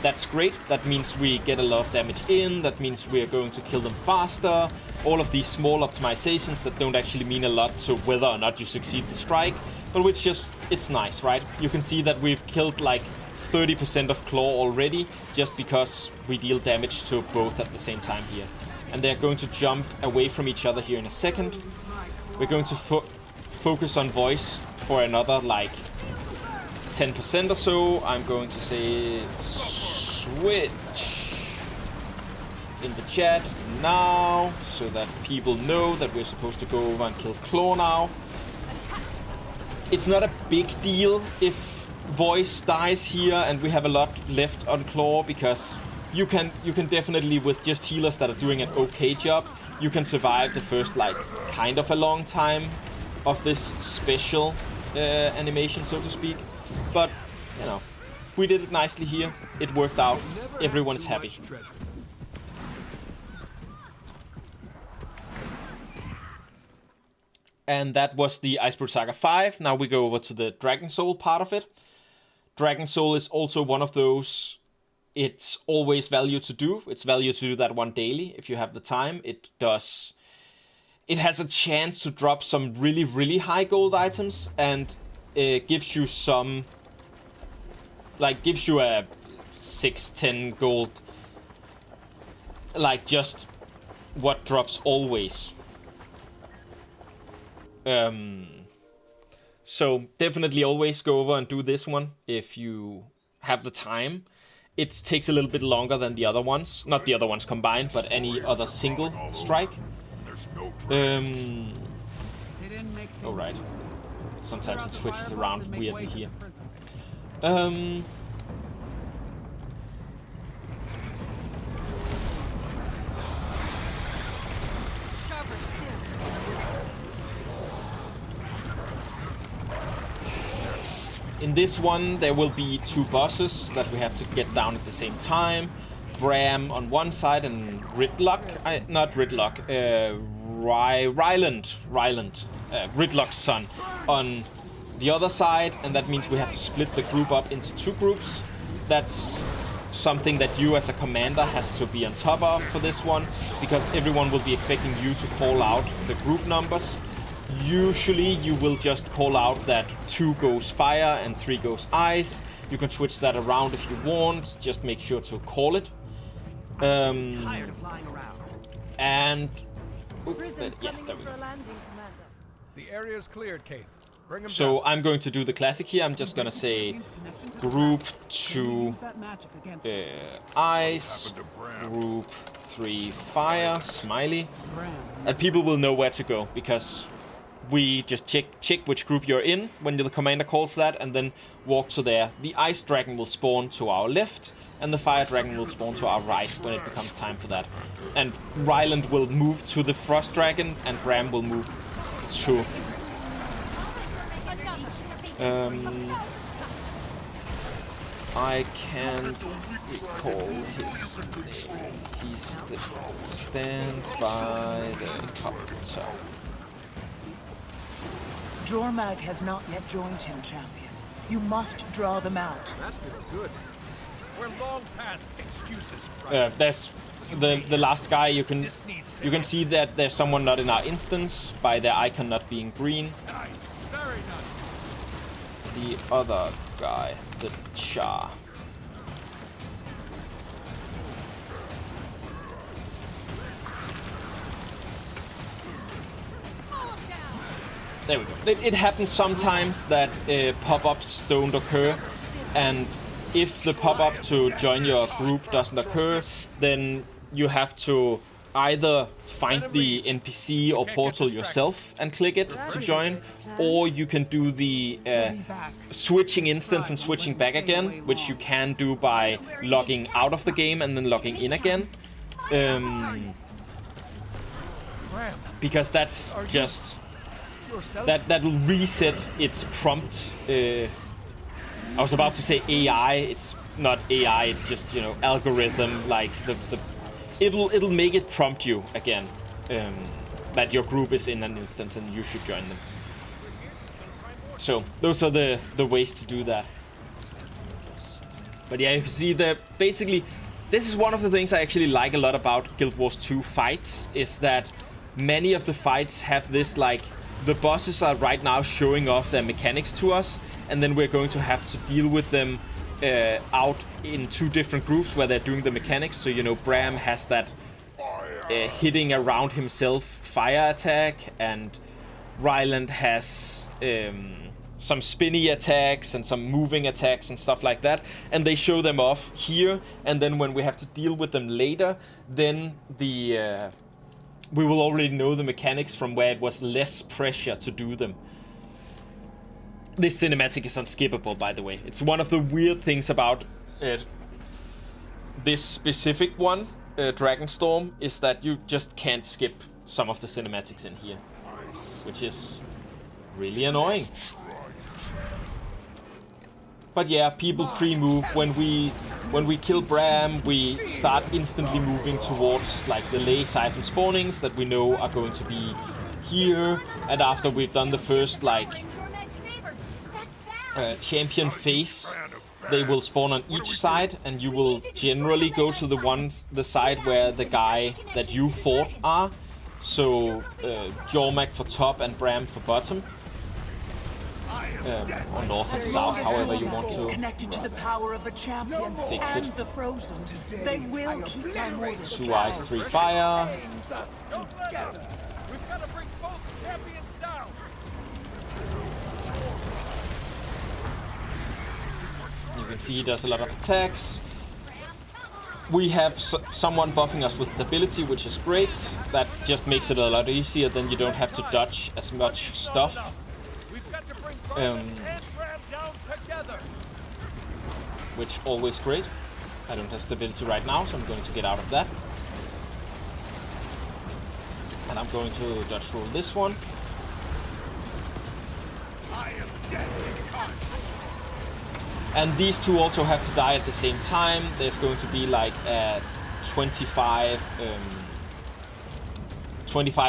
That's great. That means we get a lot of damage in. That means we are going to kill them faster. All of these small optimizations that don't actually mean a lot to whether or not you succeed the strike, but which just, it's nice, right? You can see that we've killed like 30% of claw already, just because we deal damage to both at the same time here. And they're going to jump away from each other here in a second. We're going to focus on voice for another like 10% or so, I'm going to say switch in the chat now, so that people know that we're supposed to go over and kill Claw now. It's not a big deal if Voice dies here and we have a lot left on Claw, because you can definitely, with just healers that are doing an okay job, you can survive the first, like, kind of a long time of this special animation, so to speak. But, you know, we did it nicely here. It worked out. Everyone's happy. And that was the Iceberg Saga 5. Now we go over to the Dragon Soul part of it. Dragon Soul is also one of those, it's always value to do. It's value to do that one daily if you have the time. It has a chance to drop some really, really high gold items, and it gives you some, like, gives you a 6-10 gold, like, just what drops always. So definitely always go over and do this one if you have the time. It takes a little bit longer than the other ones. Not the other ones combined, but any other single strike. Alright. Sometimes it switches around weirdly here. In this one, there will be 2 bosses that we have to get down at the same time. Bram on one side and Ridlock's son on the other side, and that means we have to split the group up into 2 groups. That's something that you as a commander has to be on top of for this one, because everyone will be expecting you to call out the group numbers. Usually you will just call out that 2 goes fire and 3 goes ice. You can switch that around if you want, just make sure to call it. Tired of flying around. And The area's cleared, Keith. Bring him so down. I'm going to do the classic here. I'm just gonna say group 2 ice, group 3 fire, smiley, and people will know where to go, because we just check which group you're in when the commander calls that, and then walk to there. The ice dragon will spawn to our left, and the fire dragon will spawn to our right when it becomes time for that. And Ryland will move to the frost dragon, and Bram will move to I can't recall his name. He stands by the copter. Jormag has not yet joined him, champion. You must draw them out. That feels good. We're long past excuses. There's the last guy. You can see that there's someone not in our instance by their icon not being green. Nice. Very nice. The other guy, the Char. There we go. It happens sometimes that pop-ups don't occur, and if the pop-up to join your group doesn't occur, then you have to either find the NPC or portal yourself and click it to join, or you can do the switching instance and switching back again, which you can do by logging out of the game and then logging in again. Because that's just... That will reset its prompt. I was about to say AI. It's not AI. It's just, you know, algorithm. Like it'll make it prompt you again that your group is in an instance and you should join them. So those are the ways to do that. But yeah, you can see that basically this is one of the things I actually like a lot about Guild Wars 2 fights, is that many of the fights have this, like, the bosses are right now showing off their mechanics to us, and then we're going to have to deal with them out in 2 different groups where they're doing the mechanics. So, you know, Bram has that hitting around himself fire attack, and Ryland has some spinny attacks and some moving attacks and stuff like that, and they show them off here, and then when we have to deal with them later, then we will already know the mechanics from where it was less pressure to do them. This cinematic is unskippable, by the way. It's one of the weird things about it. This specific one, Dragonstorm, is that you just can't skip some of the cinematics in here, which is really annoying. But yeah, people pre-move. When we kill Bram, we start instantly moving towards like the lay siphon spawnings that we know are going to be here. And after we've done the first like champion phase, they will spawn on each side, and you will generally go to the side where the guy that you fought are. So Jormak for top and Bram for bottom. Or north and south, however you want to connected to the power of a champion fix it. and the frozen. They will keep their orders. 2 ice, 3 fire. We've got to bring both champions down. You can see he does a lot of attacks. We have someone buffing us with stability, which is great. That just makes it a lot easier, then you don't have to dodge as much stuff. Which always great. I don't have stability right now, so I'm going to get out of that. And I'm going to dodge roll this one. And these two also have to die at the same time. There's going to be like a 25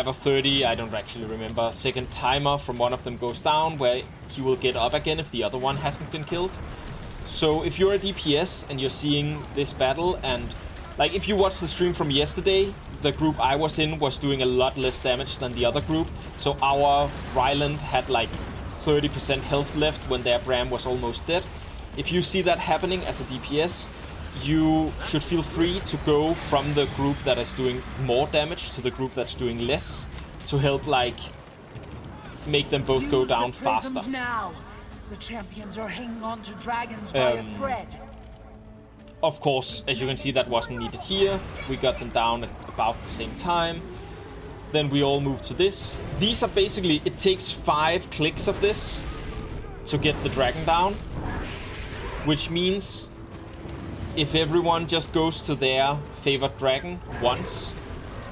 or 30, I don't actually remember, second timer from one of them goes down, where he will get up again if the other one hasn't been killed. So if you're a DPS and you're seeing this battle, and like if you watched the stream from yesterday, the group I was in was doing a lot less damage than the other group. So our Ryland had like 30% health left when their Bram was almost dead. If you see that happening as a DPS, you should feel free to go from the group that is doing more damage to the group that's doing less, to help like make them both go down faster. Now. The champions are hanging on to dragons by a thread. Of course, as you can see, that wasn't needed here. We got them down at about the same time. Then we all move to this. These are basically, it takes 5 clicks of this to get the dragon down, which means if everyone just goes to their favorite dragon once,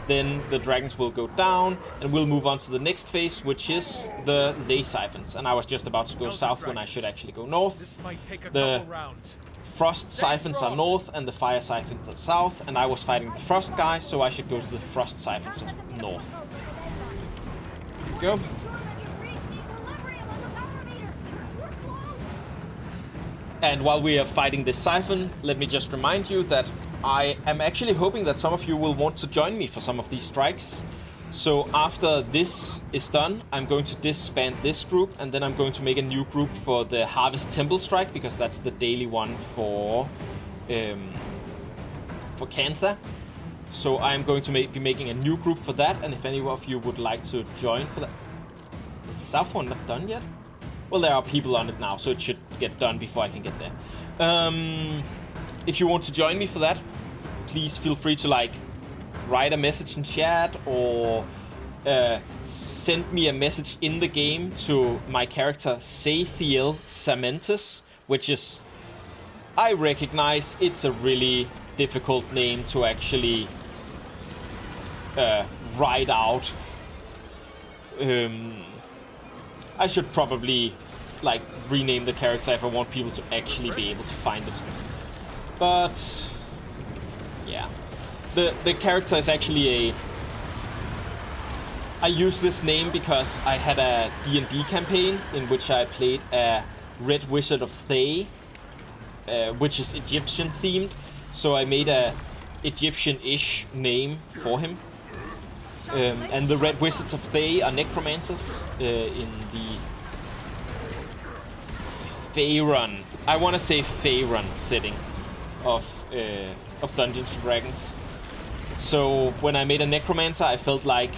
then the dragons will go down, and we'll move on to the next phase, which is the lay siphons. And I was just about to go south when I should actually go north. The frost siphons are north, and the fire siphons are south, and I was fighting the frost guy, so I should go to the frost siphons of north. There we go. And while we are fighting this siphon, let me just remind you that I am actually hoping that some of you will want to join me for some of these strikes. So after this is done, I'm going to disband this group, and then I'm going to make a new group for the Harvest Temple strike, because that's the daily one for Cantha. So I'm going to be making a new group for that, and if any of you would like to join for that... Is the south one not done yet? Well, there are people on it now, so it should get done before I can get there. If you want to join me for that, please feel free to like write a message in chat, or send me a message in the game to my character Sathiel Samentus, which is, I recognize it's a really difficult name to actually write out. I should probably like rename the character if I want people to actually be able to find it. But yeah, the character is actually I use this name because I had a D&D campaign in which I played a Red Wizard of Thay, which is Egyptian themed. So I made a Egyptian-ish name for him. And the Red Wizards of Thay are necromancers in the Faerun. I want to say Faerun setting of Dungeons and Dragons. So when I made a necromancer, I felt like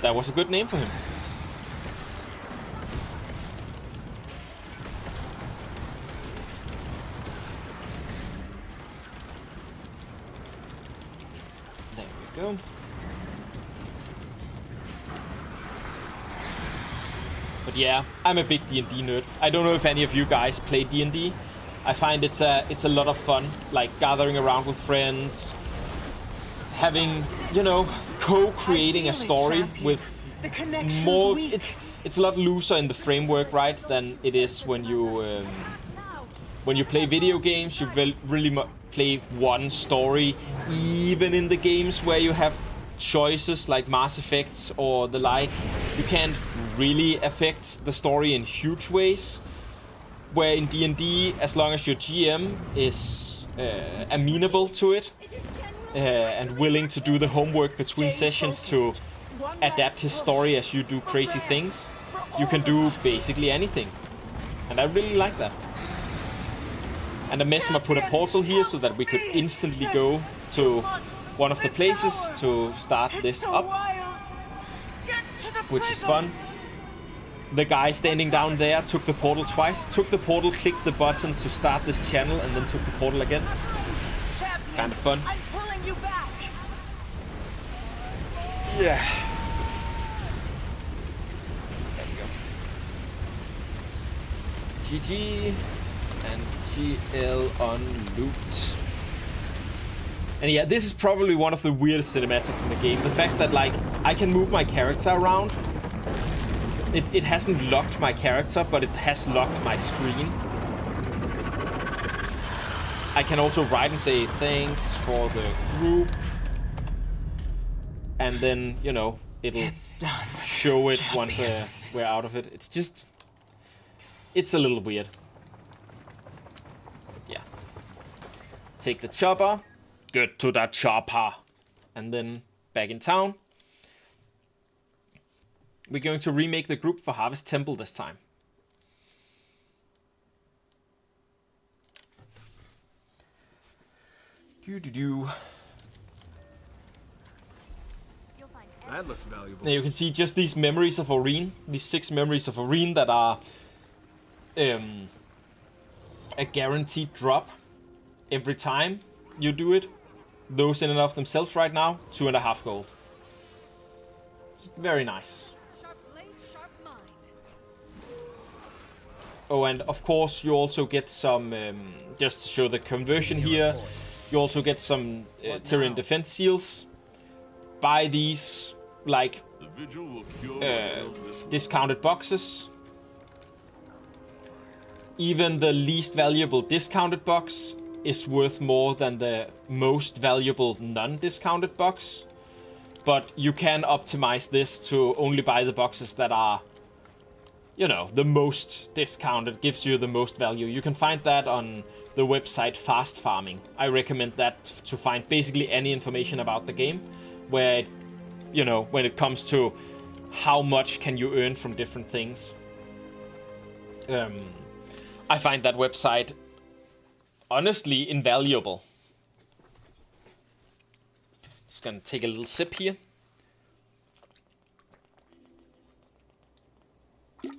that was a good name for him. But yeah, I'm a big D&D nerd. I don't know if any of you guys play D&D. I find it's a lot of fun, like gathering around with friends, having, you know, co-creating a story with The connection's more. weak. It's a lot looser in the framework, right, than it is when you play video games. You really play one story, even in the games where you have choices like Mass Effect or the like. You can't really affect the story in huge ways. Where in D&D, as long as your GM is amenable to it and willing to do the homework between sessions to adapt his story as you do crazy things, you can do basically anything. And I really like that. And the Mesmer put a portal here so that we could instantly go to one of the places to start this up, which is fun. The guy standing down there took the portal twice, took the portal, clicked the button to start this channel, and then took the portal again. It's kind of fun. I'm pulling you back. Yeah. There we go. GG and GL on loot. And yeah, this is probably one of the weirdest cinematics in the game. The fact that, like, I can move my character around. It hasn't locked my character, but it has locked my screen. I can also write and say thanks for the group. And then, you know, it'll show it once we're out of it. It's just... It's a little weird. But yeah. Take the chopper. Get to that chopper. And then back in town. We're going to remake the group for Harvest Temple this time. That looks valuable. Now you can see just these memories of Oreen, these 6 memories of Oreen that are a guaranteed drop every time you do it. Those in and of themselves right now, 2.5 gold. It's very nice. Oh, and of course you also get some, just to show the conversion here, you also get some Tyrian defense seals. Buy these, like, discounted boxes. Even the least valuable discounted box is worth more than the most valuable non-discounted box. But you can optimize this to only buy the boxes that are, you know, the most discounted, gives you the most value. You can find that on the website Fast Farming. I recommend that to find basically any information about the game, where, it, you know, when it comes to how much can you earn from different things. I find that website honestly invaluable. Just gonna take a little sip here. A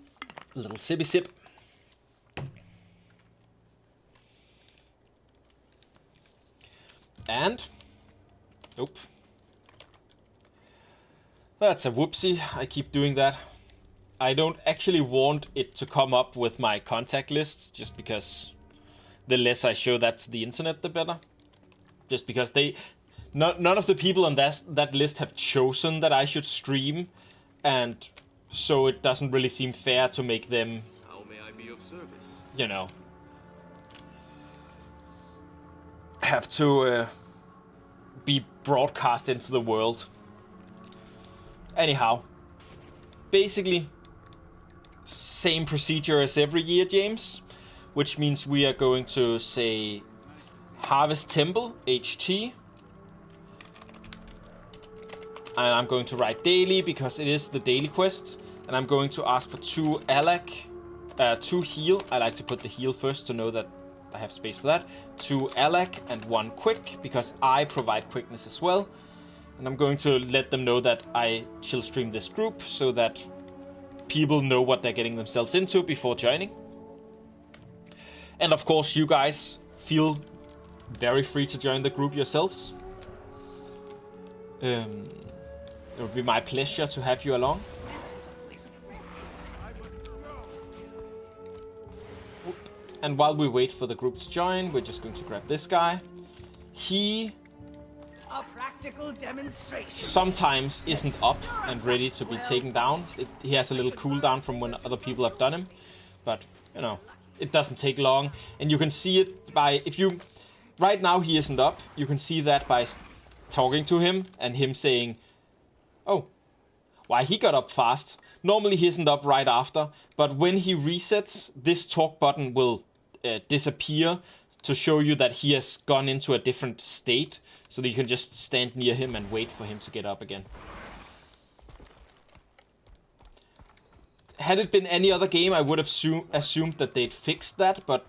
little sippy sip. And, nope. That's a whoopsie. I keep doing that. I don't actually want it to come up with my contact list, just because the less I show that to the internet, the better. Just because none of the people on that list have chosen that I should stream, and so it doesn't really seem fair to make them, How may I be of service? you know, have to be broadcast into the world. Anyhow, basically, same procedure as every year, James, which means we are going to say Harvest Temple, HT. And I'm going to write daily because it is the daily quest. And I'm going to ask for 2 Alak, 2 heal. I like to put the heal first to know that I have space for that. 2 Alak and 1 quick, because I provide quickness as well. And I'm going to let them know that I chill stream this group so that people know what they're getting themselves into before joining. And of course, you guys feel very free to join the group yourselves. It would be my pleasure to have you along. And while we wait for the group to join, we're just going to grab this guy. He A practical demonstration. sometimes isn't up and ready to be taken down. He has a little cooldown from when other people have done him. But, you know, it doesn't take long. And you can see it by, if you, right now he isn't up. You can see that by talking to him and him saying, oh, why he got up fast. Normally he isn't up right after. But when he resets, this talk button will disappear to show you that he has gone into a different state. So that you can just stand near him and wait for him to get up again. Had it been any other game, I would have assumed that they'd fixed that, but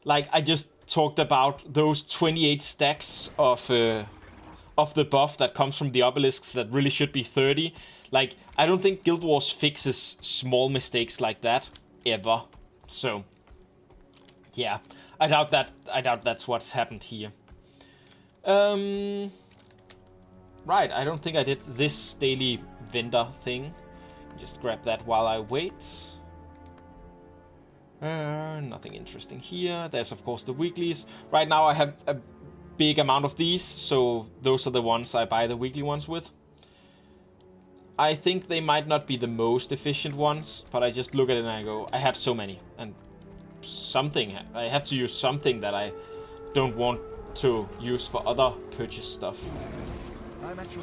like I just talked about those 28 stacks of the buff that comes from the obelisks that really should be 30. Like, I don't think Guild Wars fixes small mistakes like that ever. So, yeah, I doubt that's what's happened here. Right, I don't think I did this daily vendor thing. Just grab that while I wait. Nothing interesting here. There's of course the weeklies. Right now I have a big amount of these, so those are the ones I buy the weekly ones with. I think they might not be the most efficient ones, but I just look at it and I go, I have so many. And I have to use something that I don't want to use for other purchase stuff.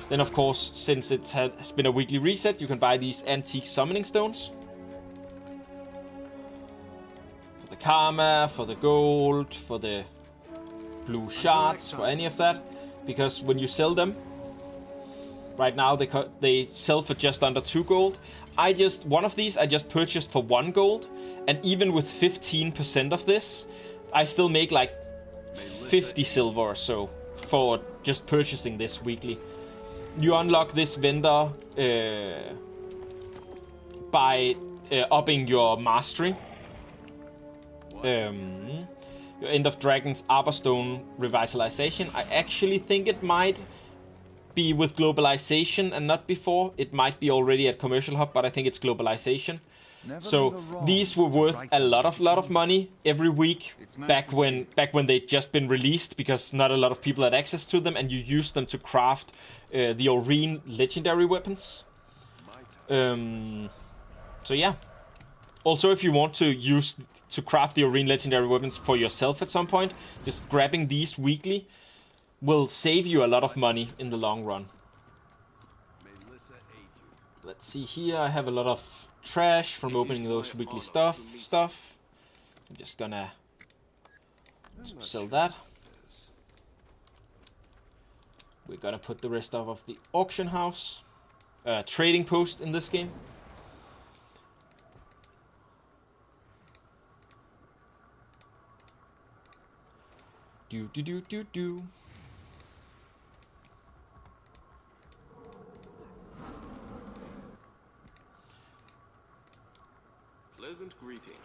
Then of course, since it has been a weekly reset, you can buy these antique summoning stones. For the karma, for the gold, for the blue shards, for any of that. Because when you sell them, right now they sell for just under 2 gold. One of these I just purchased for 1 gold. And even with 15% of this, I still make like 50 silver or so for just purchasing this weekly. You unlock this vendor by upping your mastery. Your End of Dragon's Arborstone revitalization. I actually think it might be with globalization and not before. It might be already at Commercial Hub, but I think it's globalization. So these were worth a lot of money every week back when they'd just been released, because not a lot of people had access to them, and you used them to craft the Oreen legendary weapons. So yeah. Also, if you want to craft the Oreen legendary weapons for yourself at some point, just grabbing these weekly will save you a lot of money in the long run. Let's see here. I have a lot of trash from opening those weekly stuff. I'm just gonna sell that. We're gonna put the rest of the auction house, trading post in this game. Do. Pleasant greeting.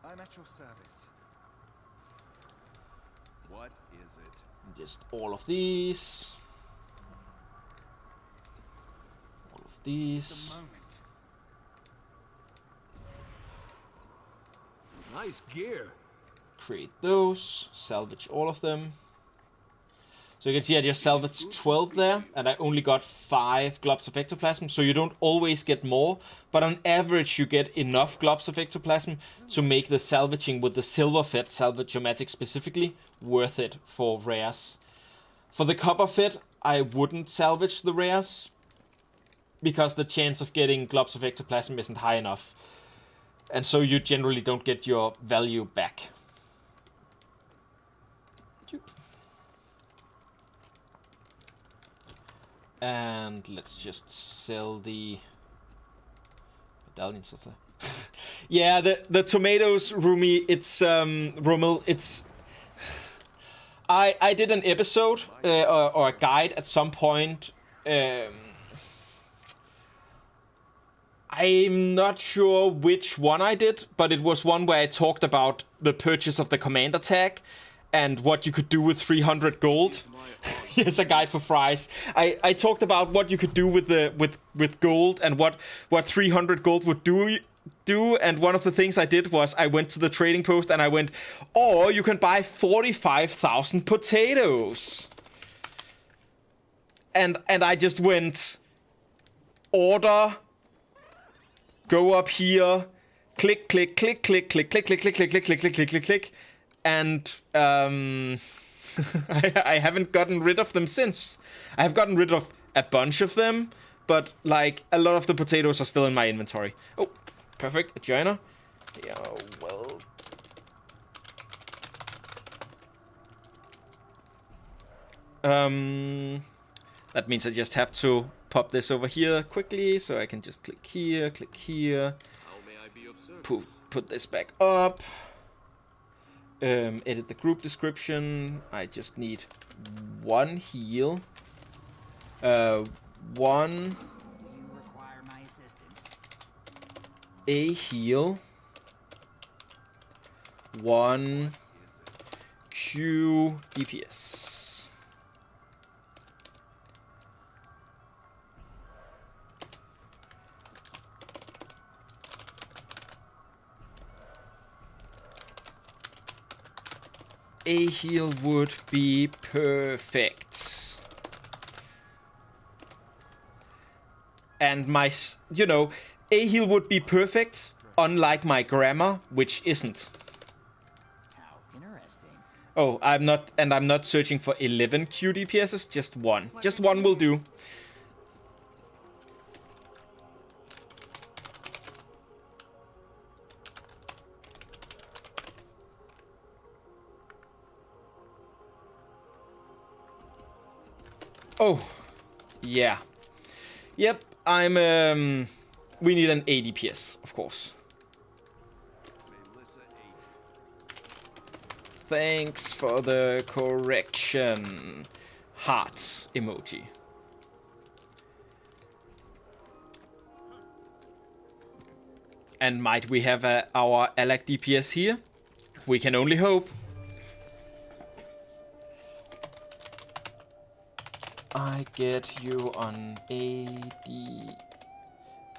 I'm at your service. What is it? Just all of these. All of these. Nice gear. Create those. Salvage all of them. So you can see I just salvaged 12 there, and I only got 5 globs of ectoplasm, so you don't always get more, but on average you get enough globs of ectoplasm to make the salvaging with the silver fed, salvage-o-matic specifically, worth it for rares. For the copper fed, I wouldn't salvage the rares, because the chance of getting globs of ectoplasm isn't high enough, and so you generally don't get your value back. And let's just sell the medallions of the... Yeah, the tomatoes, Rumi, it's... Rommel, it's... I did an episode, or a guide at some point. I'm not sure which one I did, but it was one where I talked about the purchase of the commander tag. and what you could do with 300 gold. Here's a guide for fries. I talked about what you could do with gold and what 300 gold would do, and one of the things I did was I went to the trading post and I went, or you can buy 45,000 potatoes. And I just went, order, go up here, click, click, click, click, click, click, click, click, click, click, click, click, click, click, click, and I haven't gotten rid of them since. I have gotten rid of a bunch of them, but like a lot of the potatoes are still in my inventory. Oh, perfect, a joiner. Yeah, well. That means I just have to pop this over here quickly, so I can just click here, How may I be of service? put this back up. Edit the group description. I just need one heal. One. You require my assistance. A heal. One. Q DPS. A heal would be perfect. And my, you know, A heal would be perfect, unlike my grammar, which isn't. How interesting. Oh, I'm not searching for 11 Q DPSs, just one. Just one will do. Oh, yeah. Yep, I'm, we need an 80 PS, of course. Thanks for the correction. Heart emoji. And might we have our Alak DPS here? We can only hope. I get you on AD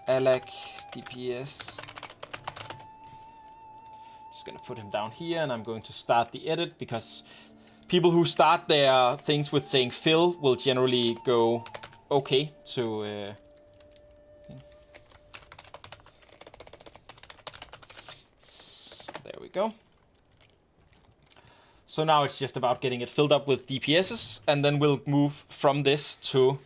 Alak DPS. Just gonna put him down here, and I'm going to start the edit because people who start their things with saying Phil will generally go okay to. There we go. So now it's just about getting it filled up with DPSs, and then we'll move from this to...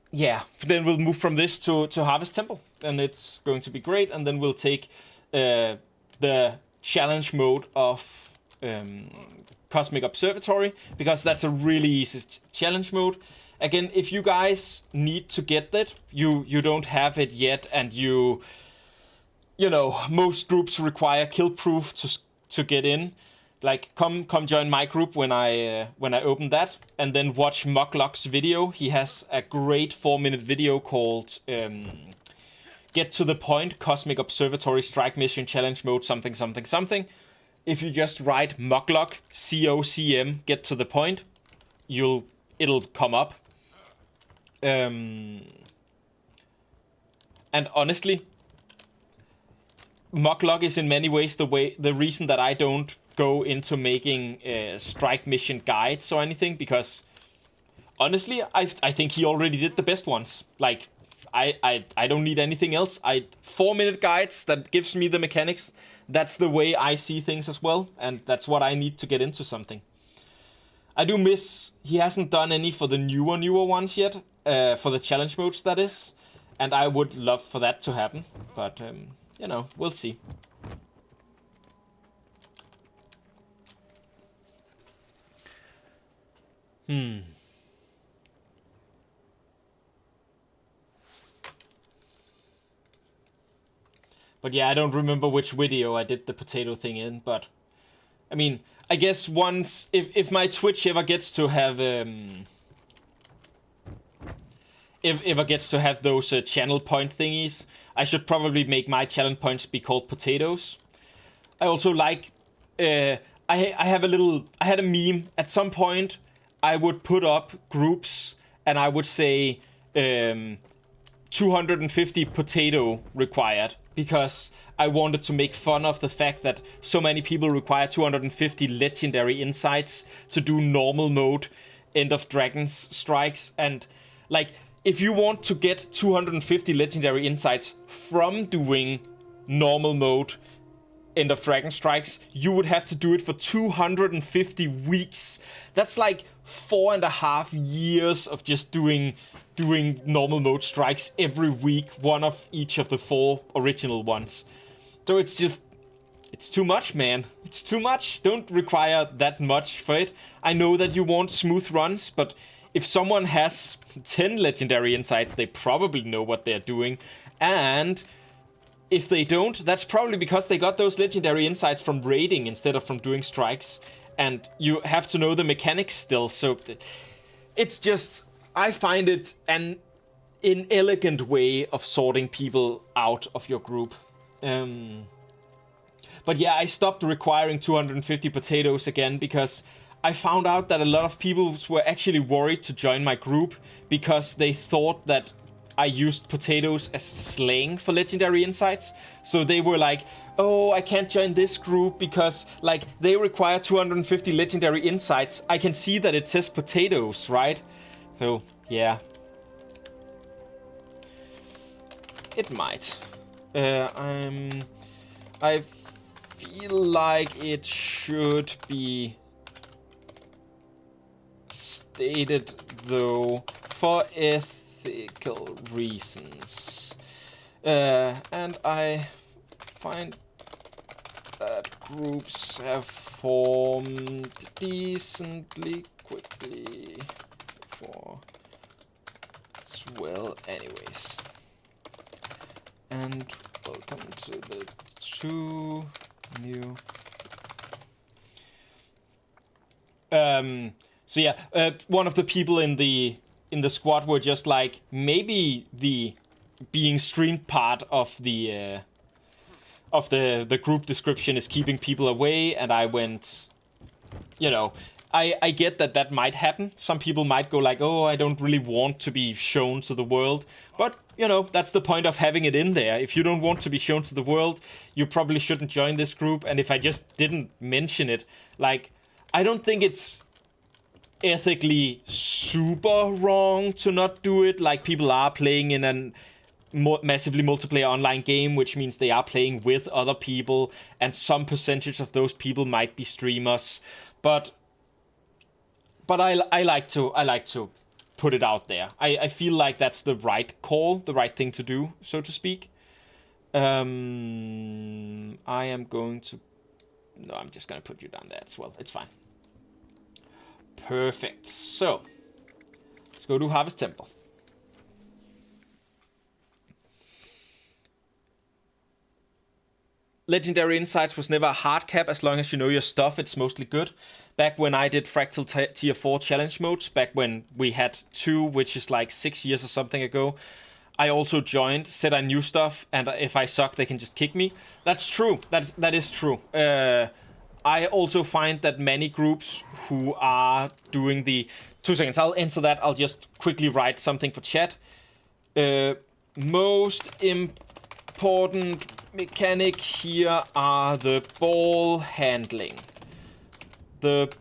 Yeah, then we'll move from this to Harvest Temple, and it's going to be great, and then we'll take the challenge mode of Cosmic Observatory, because that's a really easy challenge mode. Again, if you guys need to get that, you don't have it yet, and you know, most groups require kill proof to get in. Like, come join my group when I open that, and then watch Muglock's video. He has a great 4-minute video called "Get to the Point: Cosmic Observatory Strike Mission Challenge Mode something something something." If you just write Muglock COCM Get to the Point, it'll come up. And honestly, Muglock is in many ways the reason that I don't go into making strike mission guides or anything, because honestly, I think he already did the best ones. Like, I don't need anything else. 4-minute guides that gives me the mechanics. That's the way I see things as well, and that's what I need to get into something. I do miss he hasn't done any for the newer ones yet, for the challenge modes, that is, and I would love for that to happen, but you know, we'll see. But yeah, I don't remember which video I did the potato thing in, but I mean, I guess once, if my Twitch ever gets to have if ever gets to have those channel point thingies, I should probably make my challenge points be called potatoes. I also like, I had a meme. At some point, I would put up groups and I would say 250 potato required, because I wanted to make fun of the fact that so many people require 250 legendary insights to do normal mode End of Dragons strikes. And like, if you want to get 250 legendary insights from doing normal mode End of Dragon strikes, you would have to do it for 250 weeks. That's like 4.5 years of just doing normal mode strikes every week, one of each of the 4 original ones. So it's too much, man. It's too much. Don't require that much for it. I know that you want smooth runs, but if someone has 10 legendary insights, they probably know what they're doing. And if they don't, that's probably because they got those legendary insights from raiding instead of from doing strikes. And you have to know the mechanics still. So it's just, I find it an inelegant way of sorting people out of your group. But yeah, I stopped requiring 250 potatoes again because I found out that a lot of people were actually worried to join my group because they thought that I used potatoes as slang for legendary insights. So they were like, oh, I can't join this group because like they require 250 legendary insights. I can see that it says potatoes, right? So yeah. It might. I feel like it should be stated though for ethical reasons. And I find that groups have formed decently quickly for as well anyways. And welcome to the 2 new. So yeah, one of the people in the squad were just like, maybe the being streamed part of the group description is keeping people away, and I went, you know, I get that might happen. Some people might go like, oh, I don't really want to be shown to the world. But, you know, that's the point of having it in there. If you don't want to be shown to the world, you probably shouldn't join this group. And if I just didn't mention it, like, I don't think it's ethically super wrong to not do it. Like, people are playing in an massively multiplayer online game, which means they are playing with other people, and some percentage of those people might be streamers. But I like to put it out there. I feel like that's the right call, the right thing to do, so to speak. I am going to... No, I'm just going to put you down there as well. It's fine. Perfect. So, let's go to Harvest Temple. Legendary Insights was never a hard cap. As long as you know your stuff, it's mostly good. Back when I did Fractal Tier 4 challenge modes, back when we had 2, which is like 6 years or something ago, I also joined, said I knew stuff, and if I suck, they can just kick me. That's true. That is true. I also find that many groups who are doing the... 2 seconds, I'll answer that. I'll just quickly write something for chat. Most important mechanic here are the ball handling. The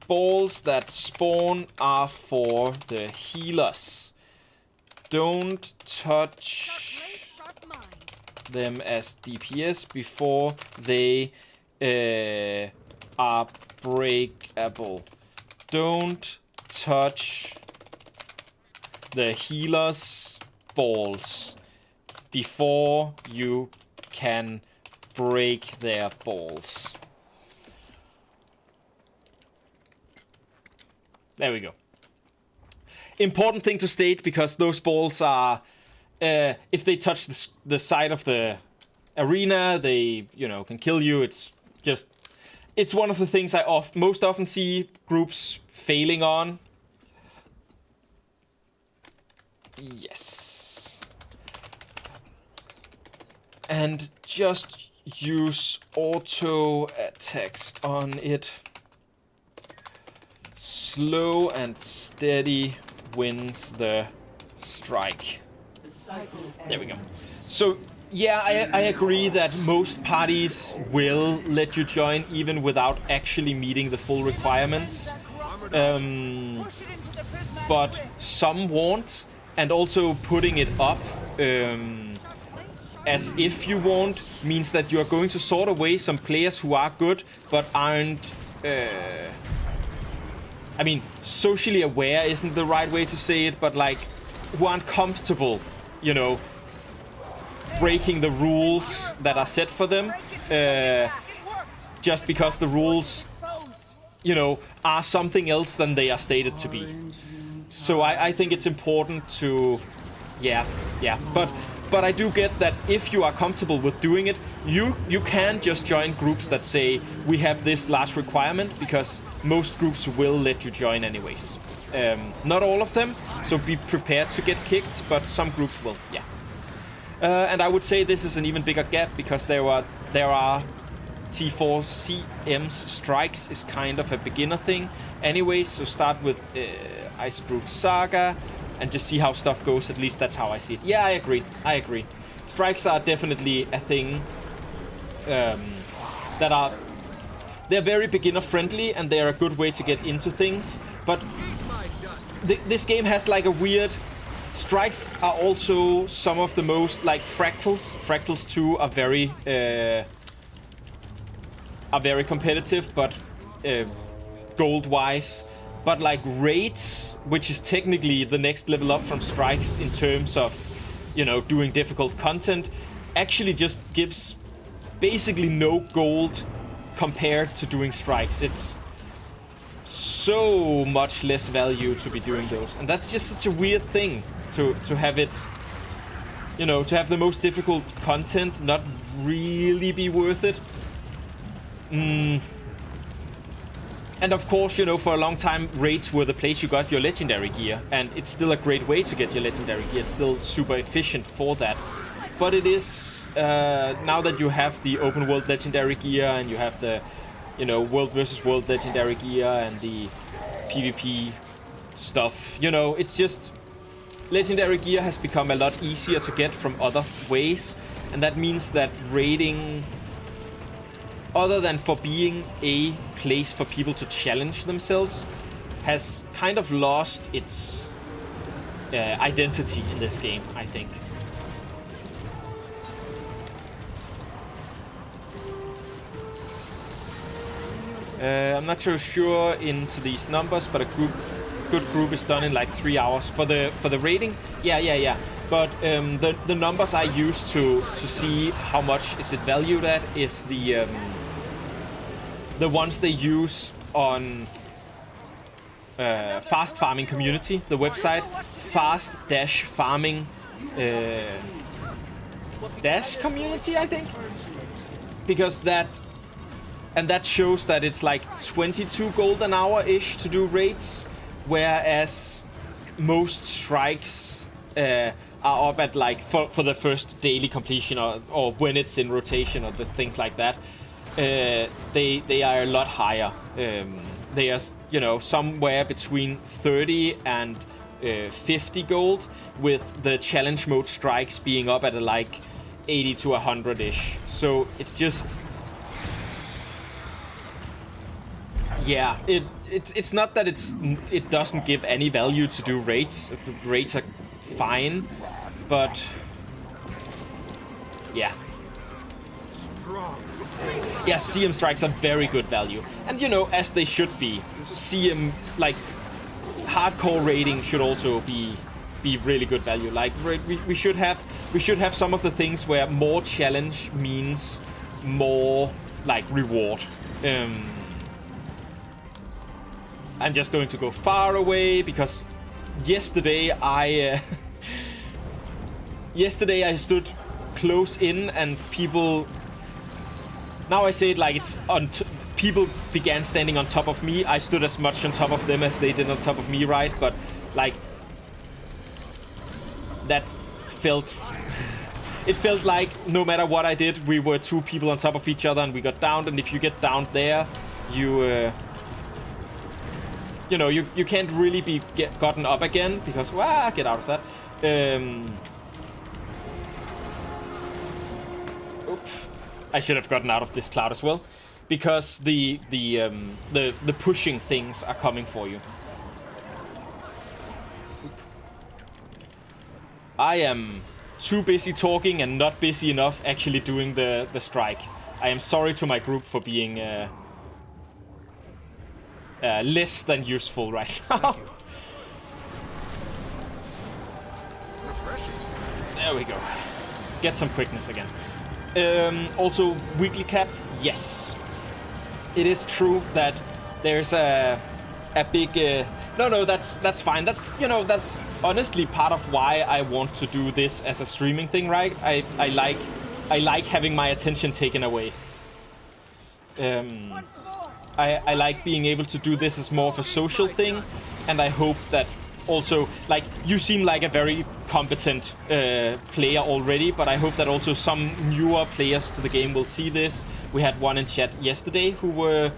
balls that spawn are for the healers. Don't touch them as DPS before they are breakable. Don't touch the healers' balls before you can break their balls. There we go. Important thing to state, because those balls are, if they touch the side of the arena, they, you know, can kill you. It's just, it's one of the things I most often see groups failing on. Yes. and just use auto attacks on it. Slow and steady wins the strike. There we go. So yeah, I agree that most parties will let you join even without actually meeting the full requirements. But some won't, and also putting it up as if you won't means that you are going to sort away some players who are good but aren't I mean, socially aware isn't the right way to say it, but like who aren't comfortable, you know, breaking the rules that are set for them just because the rules, you know, are something else than they are stated to be. So I think it's important to, yeah. But I do get that if you are comfortable with doing it, you can just join groups that say we have this last requirement, because most groups will let you join anyways. Not all of them, so be prepared to get kicked, but some groups will, yeah. And I would say this is an even bigger gap, because there are T4CM's strikes is kind of a beginner thing anyways, so start with Icebrook Saga and just see how stuff goes. At least that's how I see it. Yeah, I agree. Strikes are definitely a thing they're very beginner friendly, and they're a good way to get into things, but this game has like a weird... Strikes are also some of the most, like fractals. Fractals 2 are very competitive, but gold-wise. But like raids, which is technically the next level up from strikes in terms of, you know, doing difficult content, actually just gives basically no gold compared to doing strikes. It's so much less value to be doing those, and that's just such a weird thing to have it, you know, to have the most difficult content not really be worth it. And of course, you know, for a long time, raids were the place you got your legendary gear, and it's still a great way to get your legendary gear. It's still super efficient for that. But it is, now that you have the open world legendary gear, and you have the, you know, world versus world legendary gear, and the PvP stuff, you know, it's just... Legendary gear has become a lot easier to get from other ways, and that means that raiding, other than for being a place for people to challenge themselves, has kind of lost its identity in this game, I think. I'm not so sure into these numbers, but a good group is done in like 3 hours for the rating. Yeah. But the numbers I use to see how much is it valued at is the ones they use on Fast Farming Community, the website fast-farming dash community, I think, because that shows that it's like 22 gold an hour ish to do raids. Whereas most strikes are up at like for the first daily completion or when it's in rotation or the things like that, they are a lot higher. They are, you know, somewhere between 30 and 50 gold, with the challenge mode strikes being up at like 80 to 100 ish. So it's just, yeah, it's not that it doesn't give any value to do raids. Raids are fine, but yeah. Yeah, CM strikes are very good value, and you know, as they should be. CM, like hardcore raiding, should also be really good value. Like we should have some of the things where more challenge means more like reward. I'm just going to go far away because yesterday I stood close in and people. Now I say it like it's on. People began standing on top of me. I stood as much on top of them as they did on top of me, right? But like that felt it felt like no matter what I did, we were 2 people on top of each other and we got downed. And if you get downed there, you know, you can't really be gotten up again because, get out of that. I should have gotten out of this cloud as well, because the pushing things are coming for you. I am too busy talking and not busy enough actually doing the strike. I am sorry to my group for being less than useful right now. Refreshing. There we go. Get some quickness again. Also, weekly capped. Yes, it is true that there's a big. No, that's fine. That's, you know, that's honestly part of why I want to do this as a streaming thing, right? I like having my attention taken away. I like being able to do this as more of a social thing, and I hope that also, like, you seem like a very competent player already, but I hope that also some newer players to the game will see this. We had one in chat yesterday who were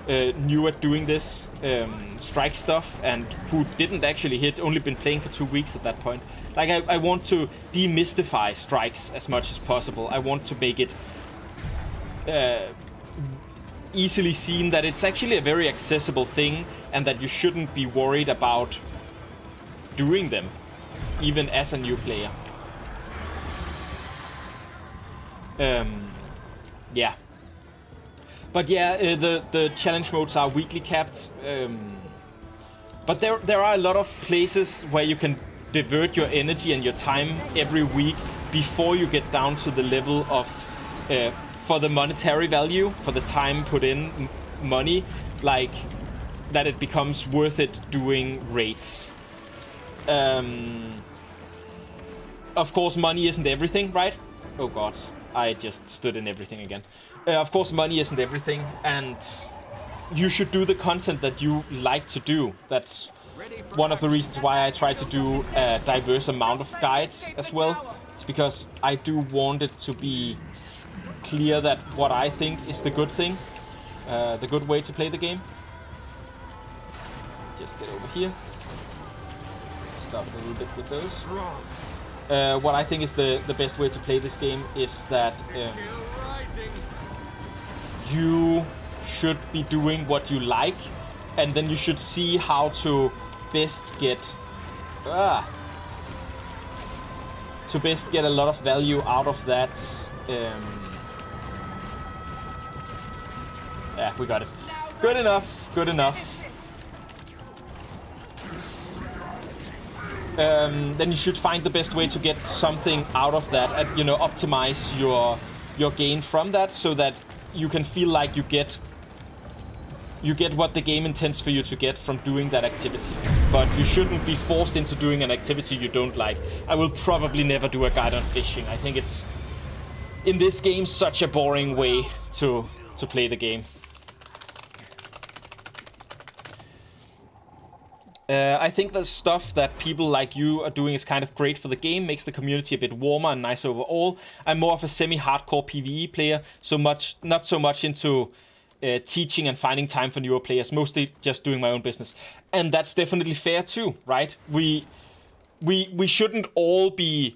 new at doing this strike stuff and who didn't actually hit, only been playing for 2 weeks at that point. Like, I want to demystify strikes as much as possible. I want to make it easily seen that it's actually a very accessible thing and that you shouldn't be worried about doing them, even as a new player. Yeah. But yeah, the challenge modes are weekly capped. But there are a lot of places where you can divert your energy and your time every week before you get down to the level of, for the monetary value, for the time put in, money, like that it becomes worth it doing raids. Of course, money isn't everything, right? Oh god, I just stood in everything again. Of course, money isn't everything, and you should do the content that you like to do. That's one of the reasons why I try to do a diverse amount of guides as well. It's because I do want it to be clear that what I think is the good thing, the good way to play the game. Just get over here. Stop a little bit with those. What I think is the best way to play this game is that you should be doing what you like, and then you should see how to best get a lot of value out of that. Yeah, we got it. Good enough. Good enough. Then you should find the best way to get something out of that, and, you know, optimize your gain from that so that you can feel like you get what the game intends for you to get from doing that activity. But you shouldn't be forced into doing an activity you don't like. I will probably never do a guide on fishing. I think it's, in this game, such a boring way to play the game. I think the stuff that people like you are doing is kind of great for the game, makes the community a bit warmer and nicer overall. I'm more of a semi-hardcore PvE player, not so much into teaching and finding time for newer players, mostly just doing my own business. And that's definitely fair too, right? We shouldn't all be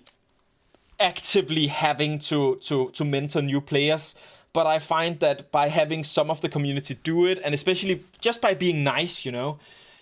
actively having to mentor new players, but I find that by having some of the community do it, and especially just by being nice, you know,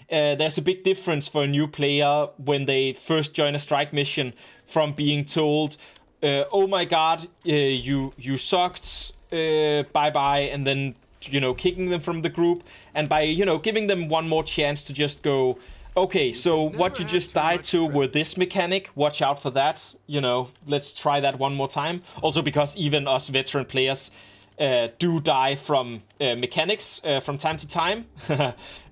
there's a big difference for a new player when they first join a strike mission from being told, oh my god, you sucked, bye-bye, and then, you know, kicking them from the group, and by, you know, giving them one more chance to just go, okay, so what you just died to were this mechanic, watch out for that, you know, let's try that one more time. Also because even us veteran players do die from mechanics from time to time.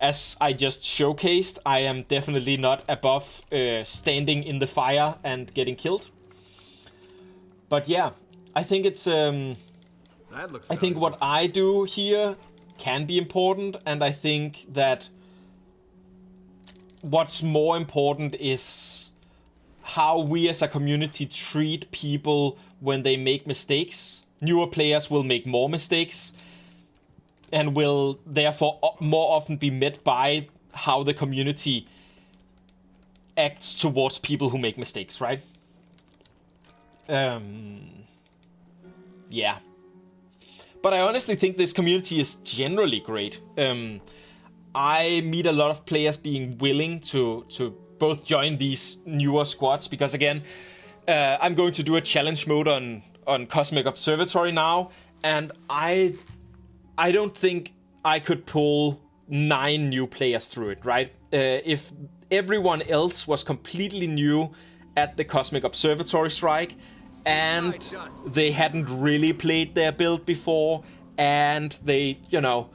As I just showcased, I am definitely not above standing in the fire and getting killed. But yeah, I think it's I think what I do here can be important, and I think that what's more important is how we as a community treat people when they make mistakes, newer players will make more mistakes, and will therefore more often be met by how the community acts towards people who make mistakes, right? Yeah. But I honestly think this community is generally great. I meet a lot of players being willing to both join these newer squads, because again, I'm going to do a challenge mode on Cosmic Observatory now, and I don't think I could pull 9 new players through it, right? If everyone else was completely new at the Cosmic Observatory strike, and they hadn't really played their build before, and they, you know,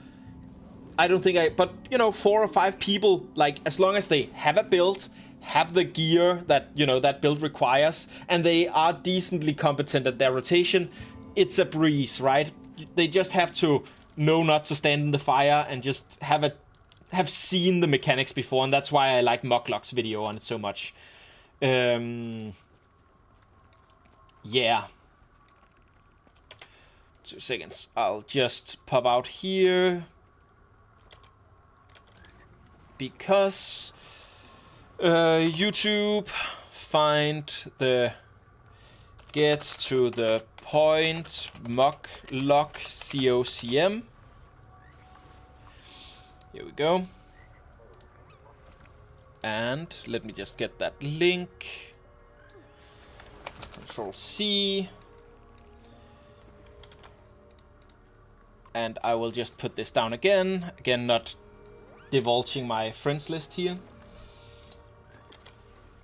I don't think but, you know, 4 or 5 people, like, as long as they have a build, have the gear that, you know, that build requires, and they are decently competent at their rotation, it's a breeze, right? They just have to know not to stand in the fire and just have seen the mechanics before, and that's why I like Muglock's video on it so much. Yeah. 2 seconds. I'll just pop out here. Because YouTube, find the get to the point Muglock COCM. Here we go. And let me just get that link. Control C. And I will just put this down again. Again, not divulging my friends list here.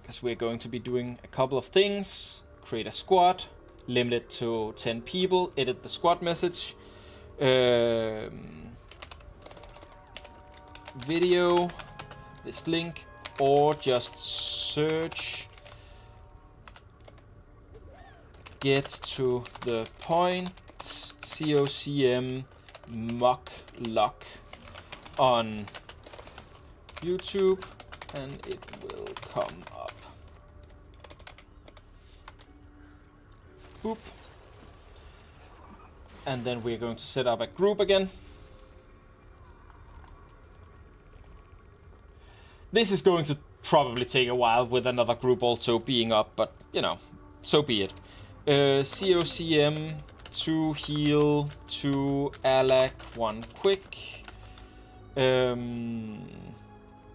Because we're going to be doing a couple of things. Create a squad. Limit it to 10 people. Edit the squad message. Video. This link. Or just search get to the point COCM Muglock on YouTube, and it will come up. Boop. And then we're going to set up a group again. This is going to probably take a while with another group also being up, but, you know, so be it. COCM, 2 heal, 2 Alak, 1 quick.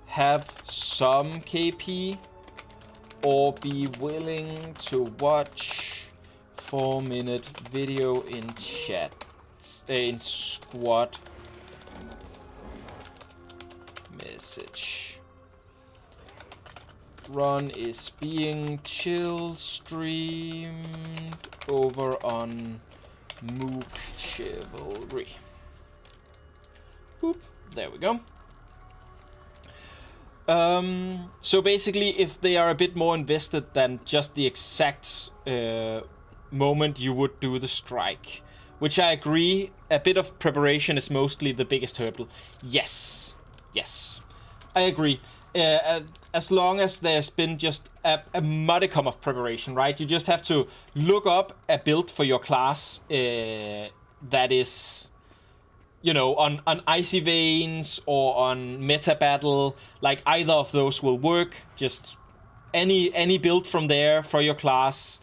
Have some KP, or be willing to watch 4-minute video in chat, in squad message. Run is being chill streamed over on Mook Chivalry. Boop, there we go. So basically, if they are a bit more invested than just the exact moment you would do the strike, which I agree, a bit of preparation is mostly the biggest hurdle. Yes, I agree. As long as there's been just a modicum of preparation, right? You just have to look up a build for your class that is, you know, on Icy Veins or on Meta Battle. Like, either of those will work. Just any build from there for your class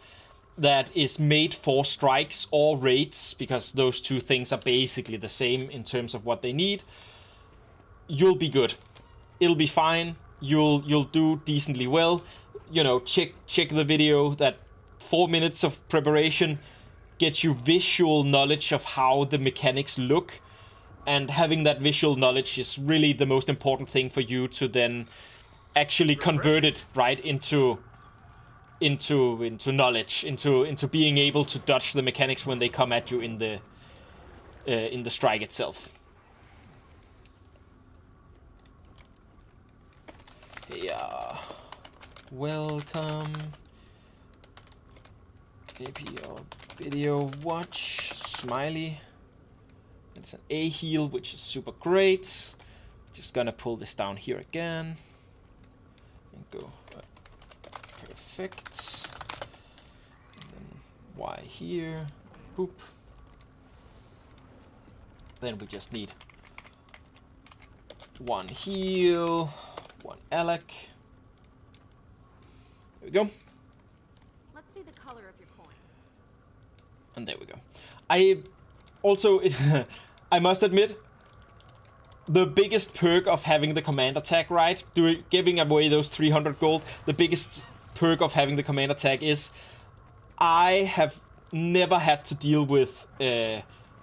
that is made for strikes or raids, because those two things are basically the same in terms of what they need. You'll be good. It'll be fine. You'll do decently well. You know, check the video. That 4 minutes of preparation gets you visual knowledge of how the mechanics look, and having that visual knowledge is really the most important thing for you to then actually convert it right into knowledge, into being able to dodge the mechanics when they come at you in the strike itself. Yeah. Welcome. APO video watch. Smiley. It's an A heal, which is super great. Just gonna pull this down here again. And go. Perfect. And then Y here. Boop. Then we just need 1 heal, 1 Alec. There we go. Let's see the color of your coin. And there we go. I also, I must admit, the biggest perk of having the commander tag, right? Giving away those 300 gold, the biggest perk of having the commander tag is I have never had to deal with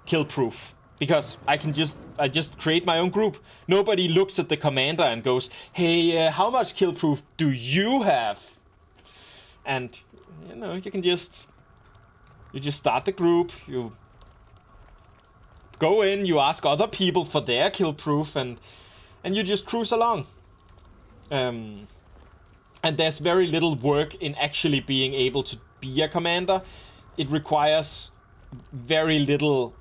kill proof. Because I just create my own group. Nobody looks at the commander and goes, hey, how much kill proof do you have? And, you know, you just start the group, you go in, you ask other people for their kill proof, and you just cruise along. And there's very little work in actually being able to be a commander. It requires very little,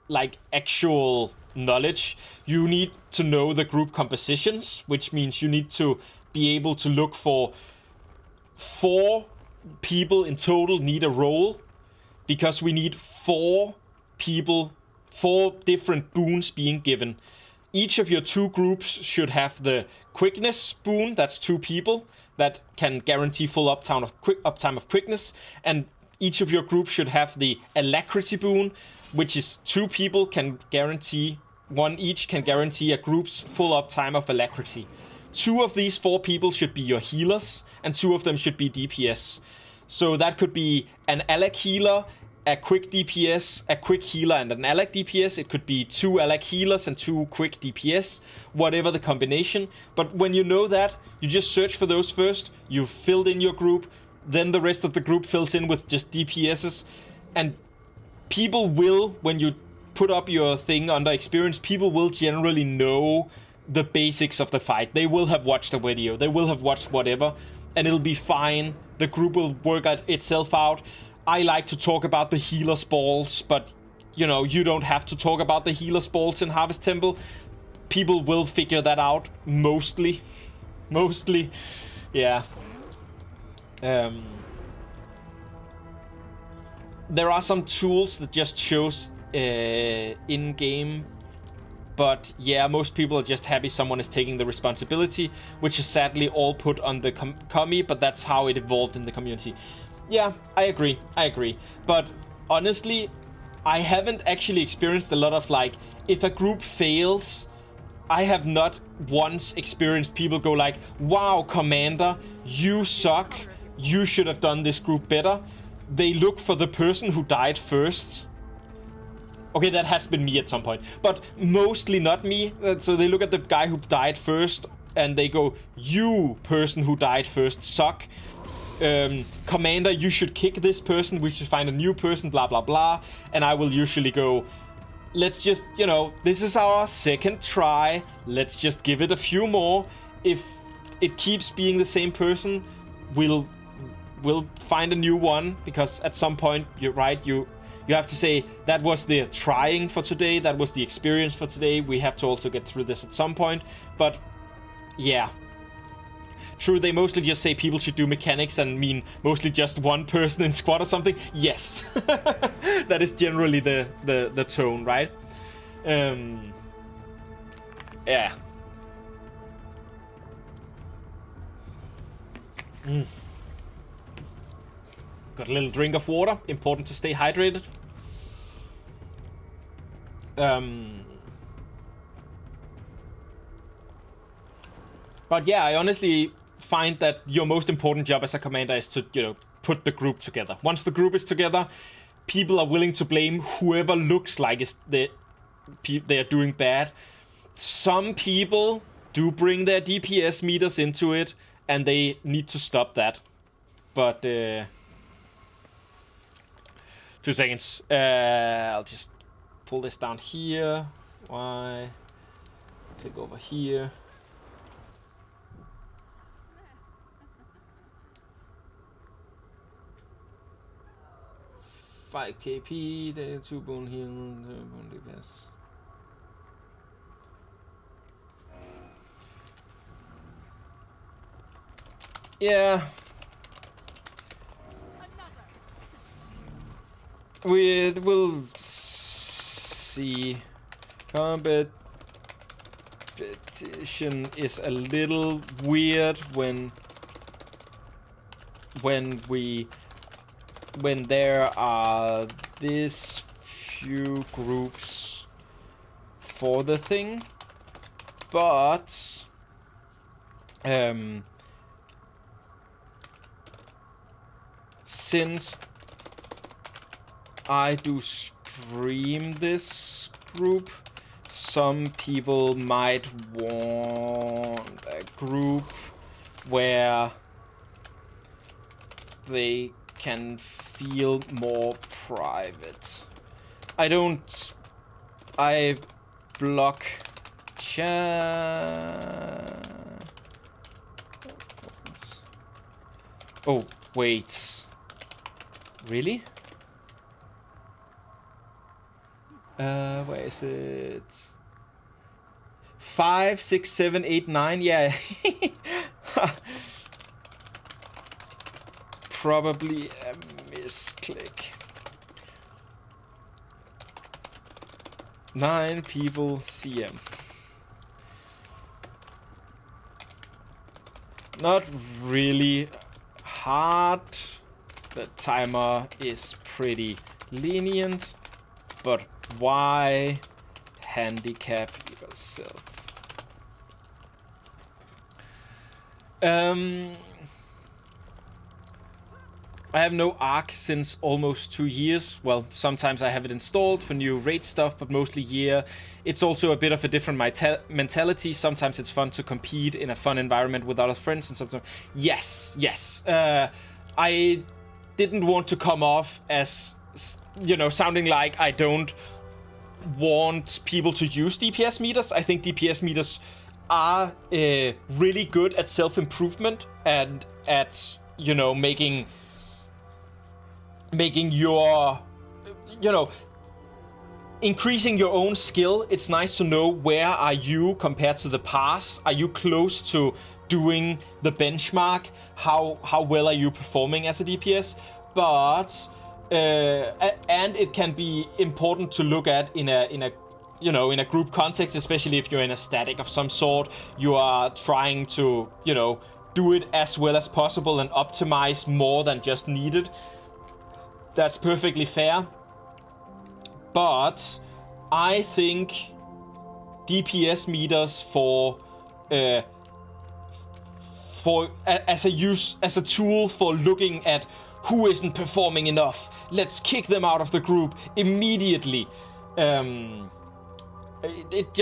like, actual knowledge. You need to know the group compositions, which means you need to be able to look for 4 people in total need a role, because we need 4 people, 4 different boons being given. Each of your 2 groups should have the quickness boon, that's 2 people, that can guarantee full uptime of quickness, and each of your groups should have the alacrity boon, which is 2 people can guarantee, 1 each can guarantee a group's full uptime of alacrity. 2 of these 4 people should be your healers, and 2 of them should be DPS. So that could be an Alec healer, a quick DPS, a quick healer, and an Alec DPS. It could be 2 Alec healers and 2 quick DPS, whatever the combination. But when you know that, you just search for those first, you filled in your group, then the rest of the group fills in with just DPSs, and people will, when you put up your thing under experience, people will generally know the basics of the fight. They will have watched a video, they will have watched whatever, and it'll be fine. The group will work itself out. I like to talk about the healer's balls, but, you know, you don't have to talk about the healer's balls in Harvest Temple. People will figure that out, mostly. Mostly, yeah. There are some tools that just shows in-game, but yeah, most people are just happy someone is taking the responsibility, which is sadly all put on the commie, but that's how it evolved in the community. Yeah, I agree. But honestly, I haven't actually experienced a lot of, like, if a group fails, I have not once experienced people go like, wow, Commander, you suck. You should have done this group better. They look for the person who died first. Okay, that has been me at some point, but mostly not me. So they look at the guy who died first and they go, you person who died first suck. Commander, you should kick this person. We should find a new person, blah, blah, blah. And I will usually go, let's just, you know, this is our second try. Let's just give it a few more. If it keeps being the same person, we'll find a new one, because at some point, you're right, you have to say, that was the trying for today, that was the experience for today, we have to also get through this at some point. But yeah, true, they mostly just say people should do mechanics and mean mostly just one person in squad or something. Yes. That is generally the tone, right? Yeah. Got a little drink of water. Important to stay hydrated. But yeah, I honestly find that your most important job as a commander is to, you know, put the group together. Once the group is together, people are willing to blame whoever looks like they are doing bad. Some people do bring their DPS meters into it, and they need to stop that. But 2 seconds. I'll just pull this down here. Why? Click over here. Five KP, the 2 bone heal, 2 bone DPS. Yeah. we will see. Competition is a little weird when there are this few groups for the thing, but since I do stream this group, some people might want a group where they can feel more private. I block chat. Oh, wait. Really? Where is it? 5, 6, 7, 8, 9. Yeah. Probably a misclick. 9 people CM. Not really hard. The timer is pretty lenient, but why handicap yourself? I have no Arc since almost 2 years. Well, sometimes I have it installed for new raid stuff, but mostly yeah. It's also a bit of a different mentality. Sometimes it's fun to compete in a fun environment with other friends, and sometimes... Yes. I didn't want to come off as, you know, sounding like I don't want people to use DPS meters. I think DPS meters are really good at self-improvement and at, you know, making your, you know, increasing your own skill. It's nice to know where are you compared to the past. Are you close to doing the benchmark? How well are you performing as a DPS? But and it can be important to look at in a you know, in a group context, especially if you're in a static of some sort. You are trying to, you know, do it as well as possible and optimize more than just needed. That's perfectly fair. But I think DPS meters as a tool for looking at who isn't performing enough. Let's kick them out of the group immediately. It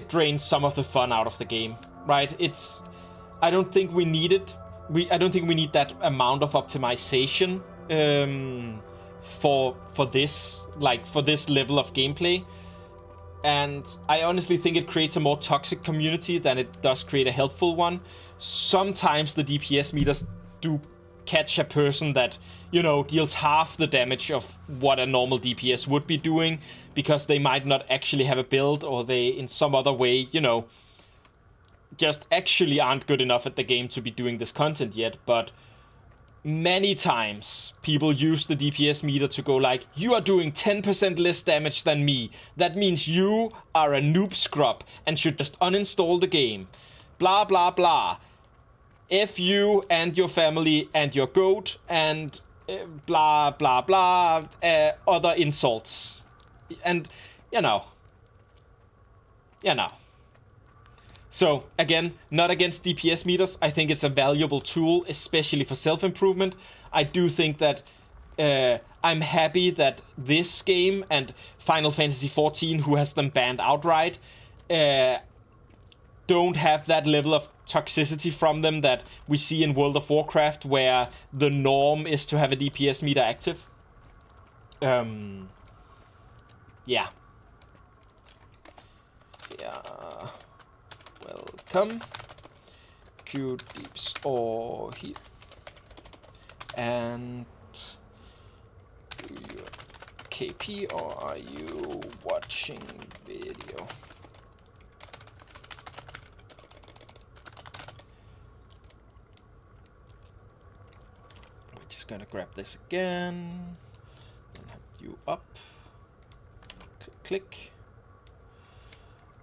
drains some of the fun out of the game, right? I don't think we need it. I don't think we need that amount of optimization for this, like, for this level of gameplay. And I honestly think it creates a more toxic community than it does create a helpful one. Sometimes the DPS meters do catch a person that, you know, deals half the damage of what a normal DPS would be doing, because they might not actually have a build, or they in some other way, you know, just actually aren't good enough at the game to be doing this content yet. But many times people use the DPS meter to go like, you are doing 10% less damage than me. That means you are a noob scrub and should just uninstall the game. Blah, blah, blah. F you and your family and your goat and blah, blah, blah. Other insults. And, you know. So, again, not against DPS meters. I think it's a valuable tool, especially for self-improvement. I do think that I'm happy that this game and Final Fantasy XIV, who has them banned outright, don't have that level of toxicity from them that we see in World of Warcraft, where the norm is to have a DPS meter active. Yeah. Welcome. Q deeps or here. And do you KP or are you watching video? We're just gonna grab this again. you up. Click.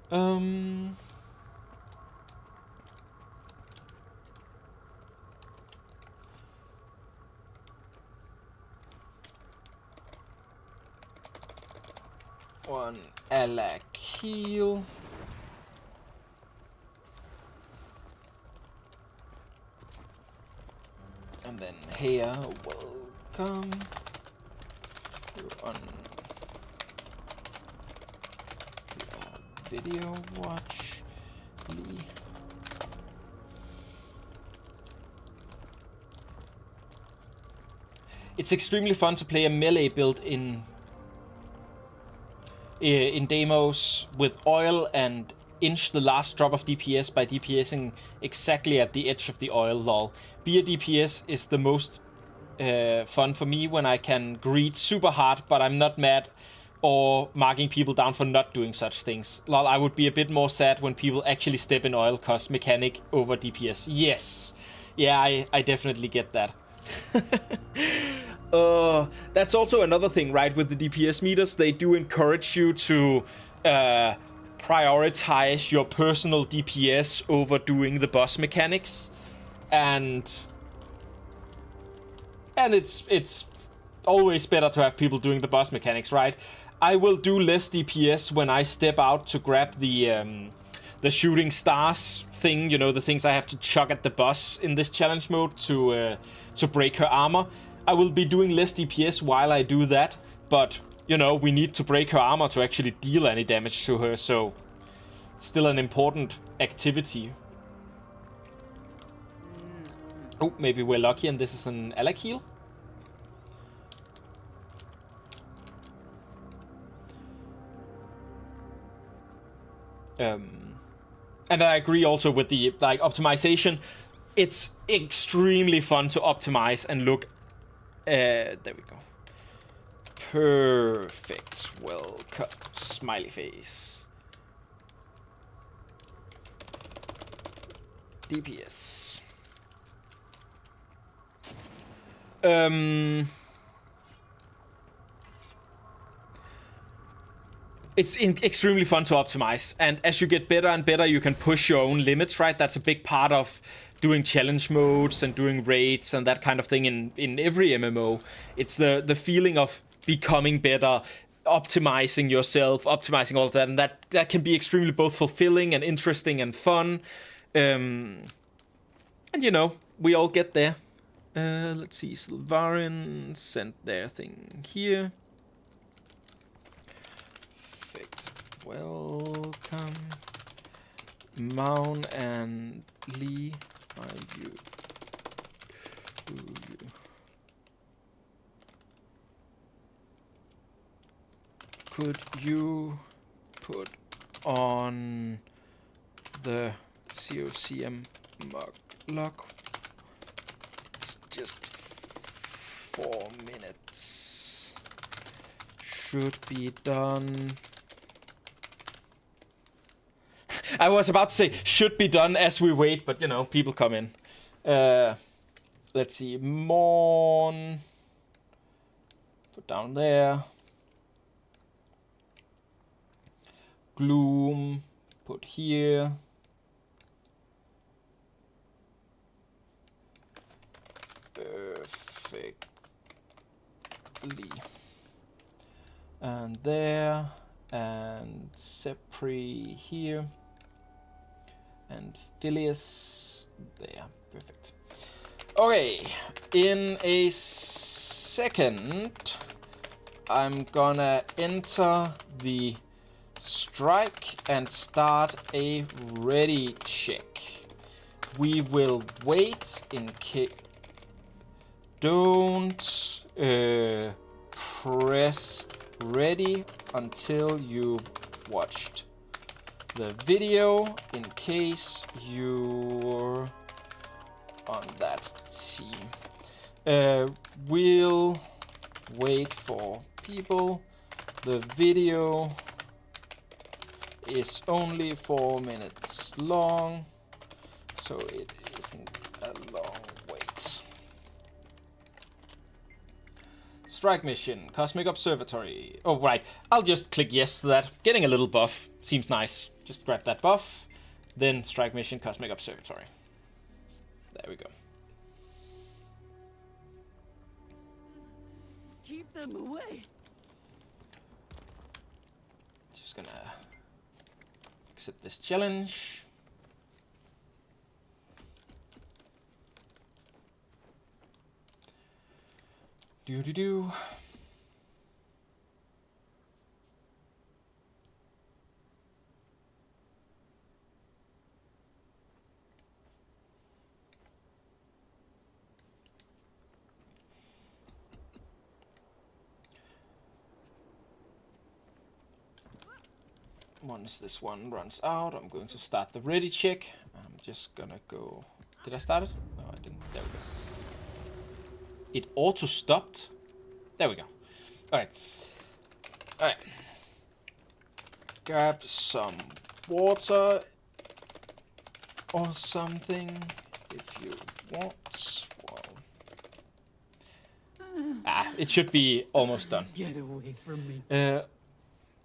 One Alakil. And then here, welcome. You're on video watch. Lee. It's extremely fun to play a melee build in demos with oil and inch the last drop of DPS by DPSing exactly at the edge of the oil, lol. Be a DPS is the most fun for me when I can greed super hard, but I'm not mad or marking people down for not doing such things. Lol, I would be a bit more sad when people actually step in oil cost mechanic over DPS. Yes. Yeah, I definitely get that. That's also another thing, right? With the DPS meters, they do encourage you to prioritize your personal DPS over doing the boss mechanics, and it's always better to have people doing the boss mechanics, right? I will do less DPS when I step out to grab the shooting stars thing, you know, the things I have to chuck at the boss in this challenge mode to break her armor. I will be doing less DPS while I do that, but, you know, we need to break her armor to actually deal any damage to her, so it's still an important activity. Oh, maybe we're lucky and this is an Alakil. And I agree also with the optimization. It's extremely fun to optimize and look. There we go. Perfect. Welcome. Smiley face. DPS. It's extremely fun to optimize, and as you get better and better, you can push your own limits, right? That's a big part of doing challenge modes and doing raids and that kind of thing in every MMO. It's the feeling of becoming better, optimizing yourself, optimizing all of that, and that can be extremely both fulfilling and interesting and fun. And you know, we all get there. Let's see, Sylvarin sent their thing here. Perfect. Welcome. Maun and Lee, are you? Could you put on the COCM lock? It's just 4 minutes. Should be done. I was about to say should be done as we wait, but you know, people come in. Let's see, Morn. Put down there. Gloom. Put here. Perfectly. And there. And Sepri here. And Phileas there. Perfect. Okay, in a second, I'm gonna enter the strike and start a ready check. We will wait in case. Don't press ready until you've watched the video in case you're on that team. We'll wait for people. The video is only 4 minutes long, so it isn't a long wait. Strike mission, Cosmic Observatory. Oh, right. I'll just click yes to that. Getting a little buff seems nice. Just grab that buff. Then strike mission, Cosmic Observatory. There we go. Keep them away. Just gonna accept this challenge. Do. Once this one runs out, I'm going to start the ready check. I'm just gonna go. Did I start it? No, I didn't. There we go. It auto stopped. There we go. Alright. Alright. Grab some water or something if you want. Well. It should be almost done. Get away from me.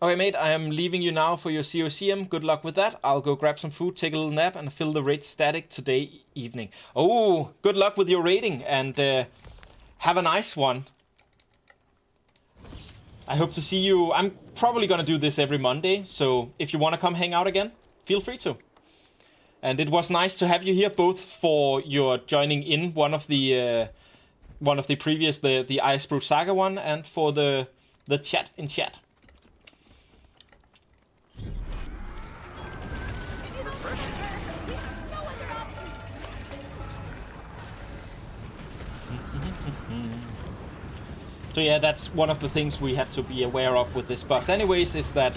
Okay, mate, I am leaving you now for your COCM. Good luck with that. I'll go grab some food, take a little nap, and fill the raid static today evening. Oh, good luck with your raiding, and have a nice one. I hope to see you. I'm probably going to do this every Monday, so if you want to come hang out again, feel free to. And it was nice to have you here, both for your joining in one of the previous, the Ice Brute Saga one, and for the chat in chat. So yeah, that's one of the things we have to be aware of with this boss anyways, is that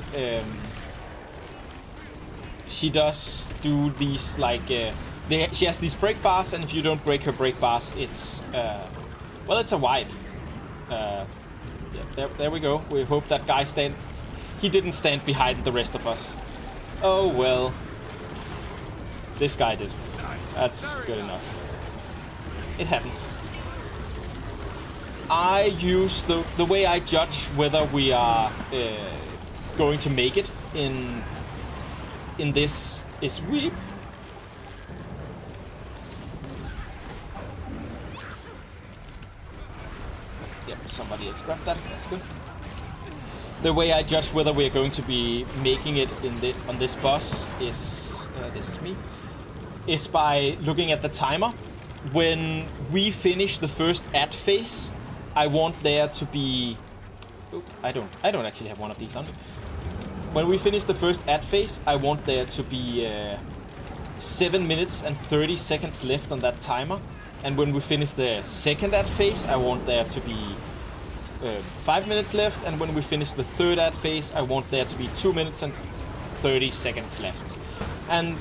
she does do these, like, she has these break bars, and if you don't break her break bars, it's, well, it's a wipe. Yeah, there we go. We hope that guy he didn't stand behind the rest of us. Oh, well. This guy did. That's good enough. It happens. I use the way I judge whether we are going to make it in this is weep. Yep, somebody else grabbed that. That's good. The way I judge whether we are going to be making it on this boss is this is me. Is by looking at the timer. When we finish the first ad phase, I want there to be... Oh, I don't actually have one of these on. When we finish the first ad phase, I want there to be 7 minutes and 30 seconds left on that timer. And when we finish the second ad phase, I want there to be 5 minutes left. And when we finish the third ad phase, I want there to be 2 minutes and 30 seconds left. And,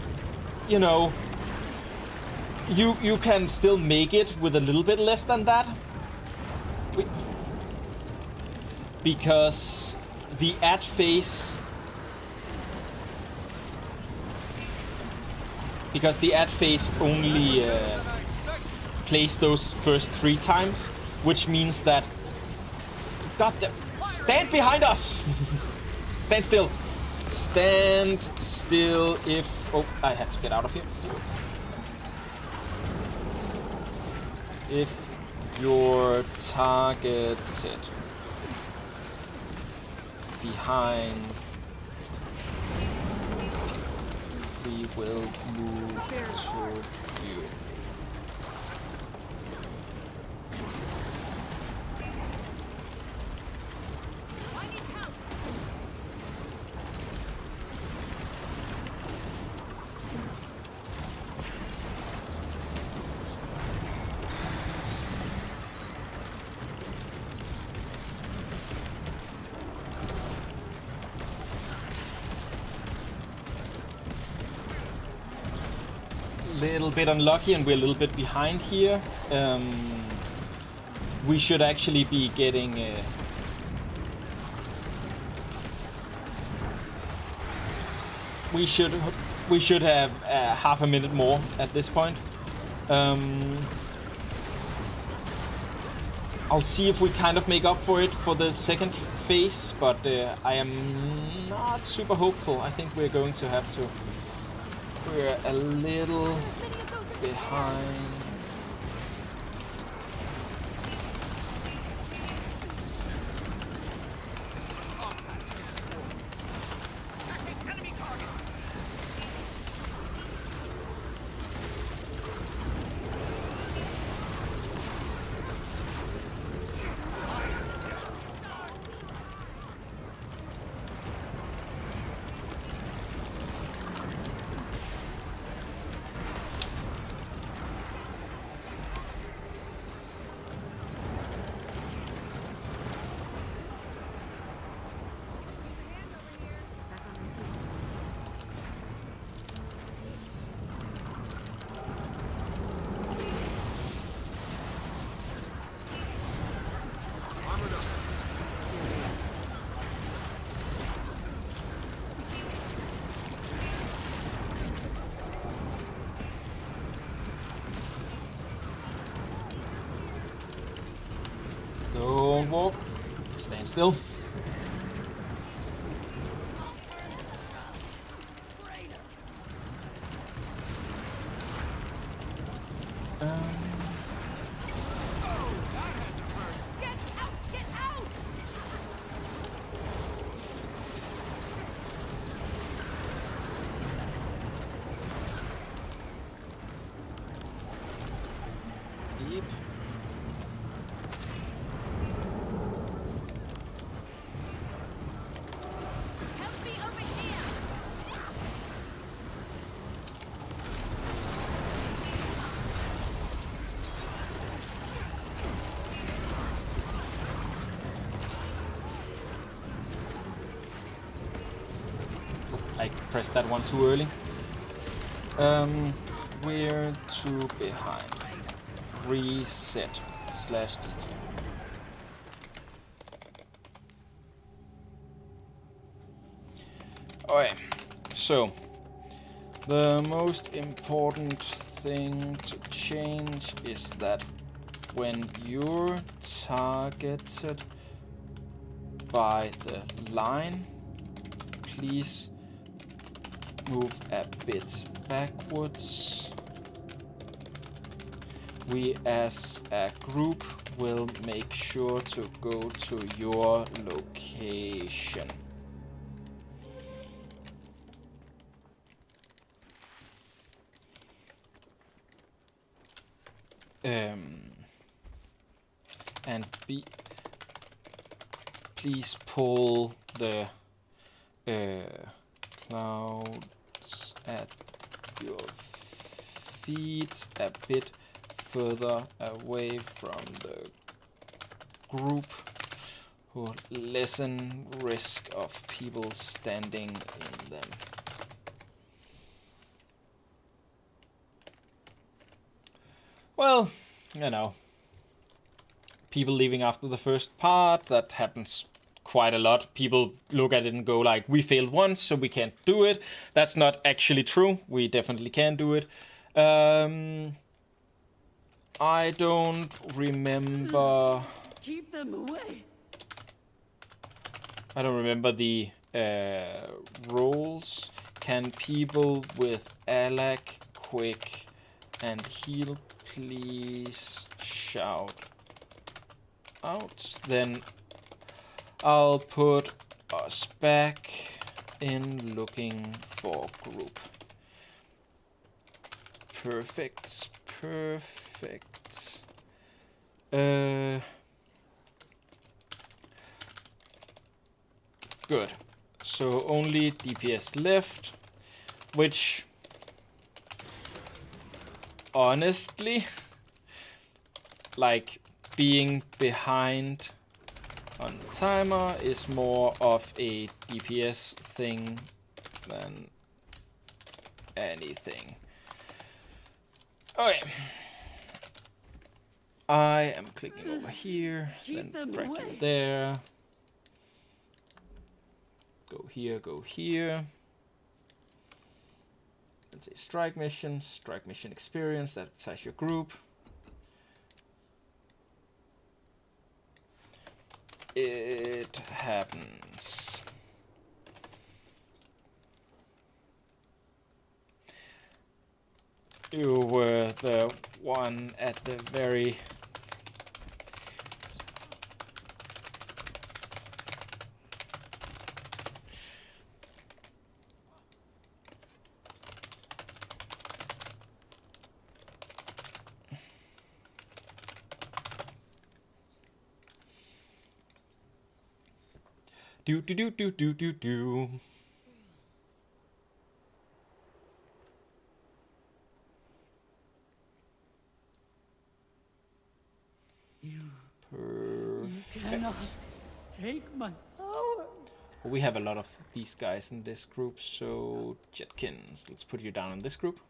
you know, you can still make it with a little bit less than that. Because the ad phase only plays those first 3 times, which means that stand behind us. Stand still if I have to get out of here. If you're targeted behind, we will move to you. Little bit unlucky, and we're a little bit behind here. We should actually be getting we should have half a minute more at this point. I'll see if we kind of make up for it for the second phase, but I am not super hopeful. I think we're going to have to. We're a little behind. Don't walk. Stand still. Yep. Help me over here! I pressed that one too early. We're too behind. Reset /DG. Alright, so the most important thing to change is that when you're targeted by the line, please move a bit backwards. We as a group will make sure to go to your location. And please pull the clouds at your feet a bit further away from the group, who lessen risk of people standing in them. Well, you know, people leaving after the first part, that happens quite a lot. People look at it and go like, we failed once, so we can't do it. That's not actually true. We definitely can do it. I don't remember... Keep them away. I don't remember the roles. Can people with Alak, Quick, and Heal please shout out? Then I'll put us back in looking for group. Perfect. Perfect. Good. So only DPS left, which honestly, like being behind on the timer is more of a DPS thing than anything. Okay. I am clicking over here, then drag you there. Go here, go here. Let's say strike mission experience, that ties your group. it happens. You were the one at the very... Do do do do do do do. You cannot take my power. We have a lot of these guys in this group, so Jetkins, let's put you down in this group.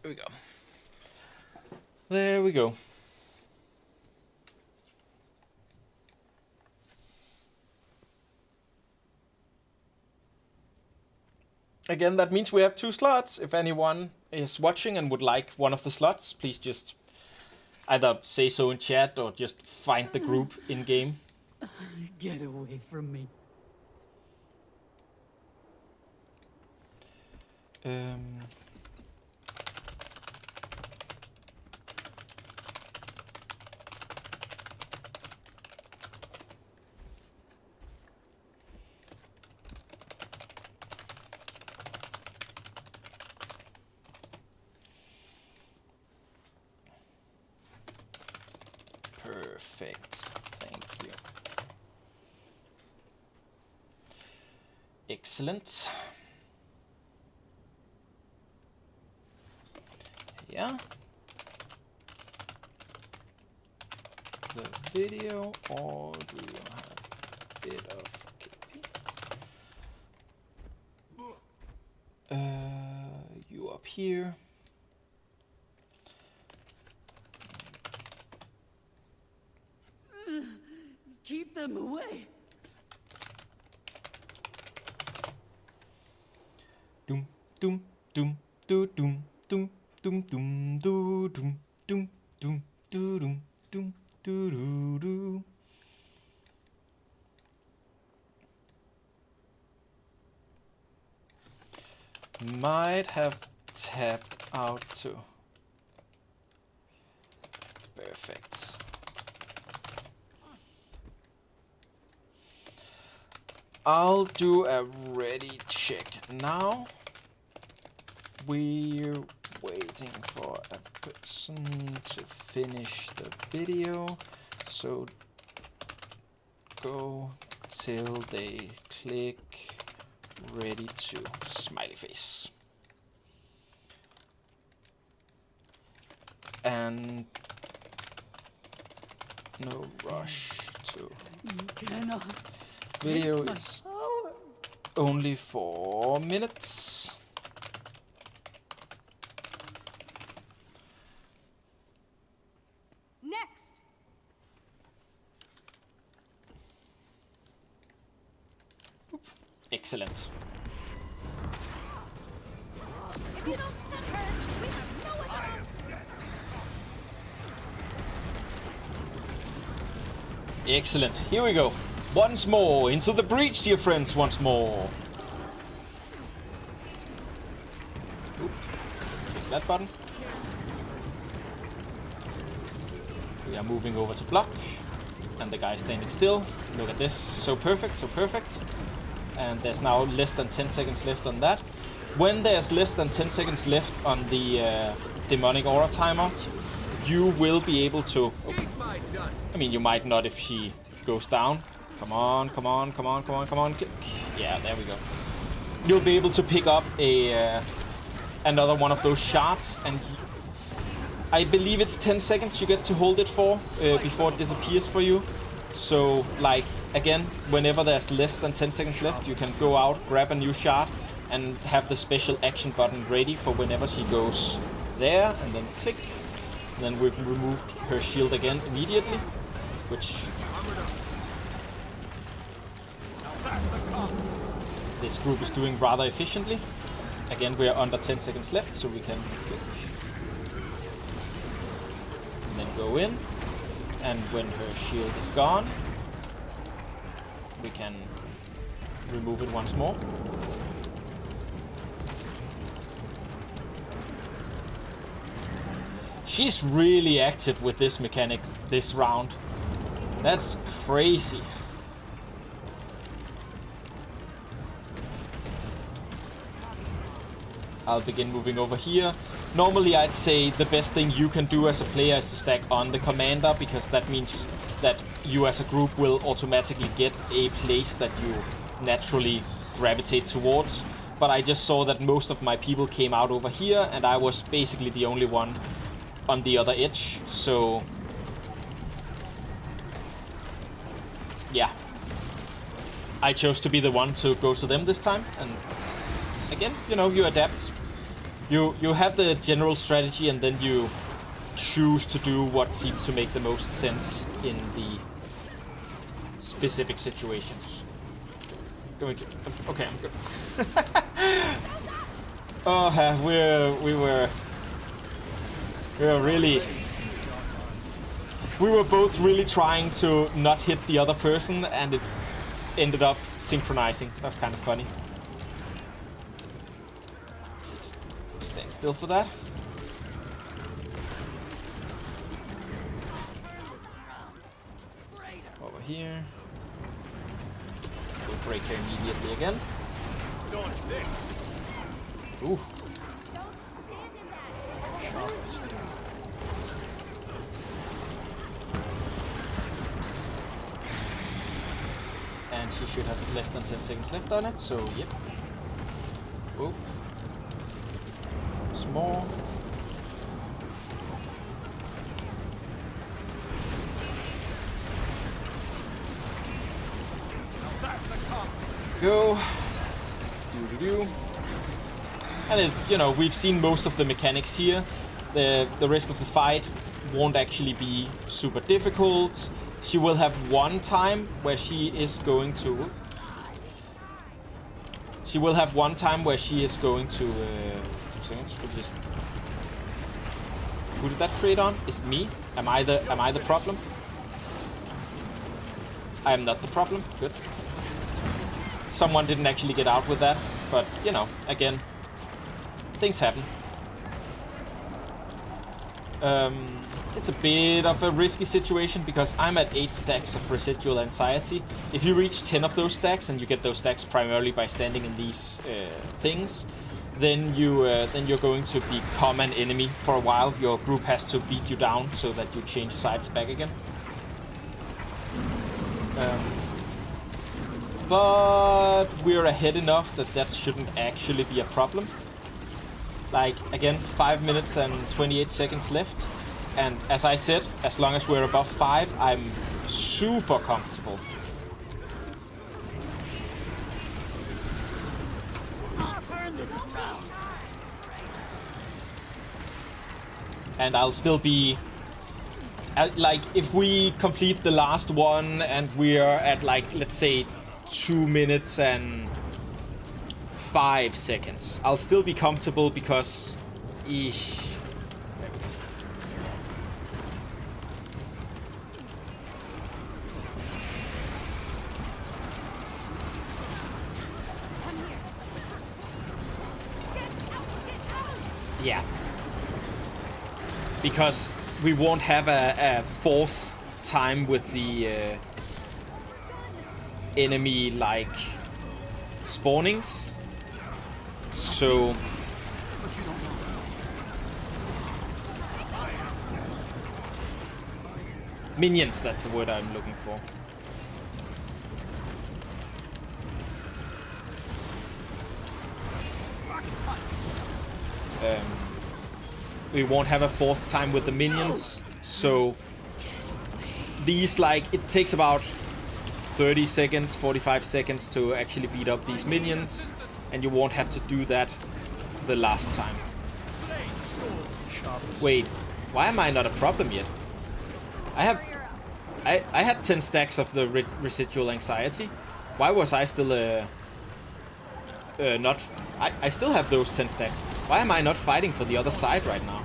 There we go. There we go. Again, that means we have 2 slots. If anyone is watching and would like one of the slots, please just either say so in chat or just find the group in game. Get away from me. Perfect. Thank you. Excellent. Yeah. The video, or do you have a bit of KP? You up here. Keep them away. Doom, doom, doom, doo, doom, doom, doom, doom, doo, doom, doom, doom, doo, doom, doom, doo, doo, doo. Might have tapped out too. Perfect. I'll do a ready check now. We're waiting for a person to finish the video, so go till they click ready to smiley face. And no rush to. You cannot. Video is only 4 minutes. Next. Excellent. If you don't stop her, we have no other option. Excellent. Here we go. Once more into the breach, dear friends. Once more. Oop. Click that button. We are moving over to block, and the guy standing still. Look at this. So perfect. So perfect. And there's now less than 10 seconds left on that. When there's less than 10 seconds left on the demonic aura timer, you will be able to... I mean, you might not if she goes down. Come on, come on, come on, come on, come on. Click. Yeah, there we go. You'll be able to pick up a another one of those shards, and I believe it's 10 seconds you get to hold it for before it disappears for you. So, like, again, whenever there's less than 10 seconds left, you can go out, grab a new shard, and have the special action button ready for whenever she goes there, and then click. And then we've removed her shield again immediately, which this group is doing rather efficiently. Again, we are under 10 seconds left, so we can click. And then go in. And when her shield is gone, we can remove it once more. She's really active with this mechanic this round. That's crazy. I'll begin moving over here. Normally I'd say the best thing you can do as a player is to stack on the commander, because that means that you as a group will automatically get a place that you naturally gravitate towards. But I just saw that most of my people came out over here, and I was basically the only one on the other edge, so yeah. I chose to be the one to go to them this time, and again, you know, you adapt. You have the general strategy, and then you choose to do what seems to make the most sense in the specific situations. Going to... Okay, I'm good. Oh, we were really... We were both really trying to not hit the other person, and it ended up synchronizing. That's kind of funny. Please stand still for that. Over here. We'll break her immediately again. Ooh. And she should have less than 10 seconds left on it, so yep. Oh. Once more. Go. Do. And it, you know, we've seen most of the mechanics here. The rest of the fight won't actually be super difficult. She will have one time where she is going to... She will have one time where she is going to... 2 seconds, we'll just... Who did that create on? Is it me? Am I the problem? I am not the problem. Good. Someone didn't actually get out with that, but you know, again, things happen. It's a bit of a risky situation because I'm at 8 stacks of residual anxiety. If you reach 10 of those stacks, and you get those stacks primarily by standing in these things, then you're going to become an enemy for a while. Your group has to beat you down so that you change sides back again. But we're ahead enough that that shouldn't actually be a problem. Like, again, 5 minutes and 28 seconds left. And as I said, as long as we're above 5, I'm super comfortable. And I'll still be... like, if we complete the last one and we're at, like, let's say 2 minutes and 5 seconds, I'll still be comfortable because... Yeah. Because we won't have a fourth time with the enemy, like, spawnings. So... Minions, that's the word I'm looking for. We won't have a fourth time with the minions, so these, like, it takes about 30 seconds, 45 seconds to actually beat up these minions, and you won't have to do that the last time. Wait, why am I not a problem yet? I had 10 stacks of the residual anxiety. Why was I still not... I still have those 10 stacks. Why am I not fighting for the other side right now?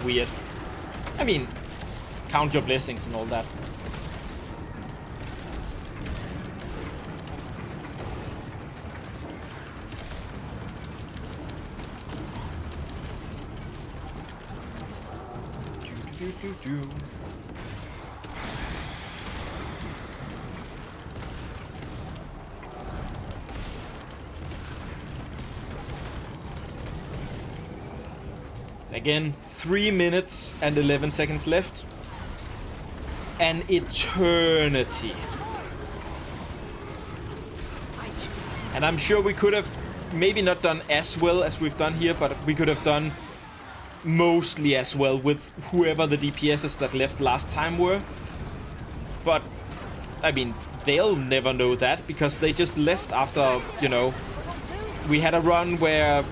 Weird. I mean, count your blessings and all that. Again, 3 minutes and 11 seconds left. An eternity. And I'm sure we could have maybe not done as well as we've done here, but we could have done mostly as well with whoever the DPSs that left last time were. But, I mean, they'll never know that because they just left after, you know, we had a run where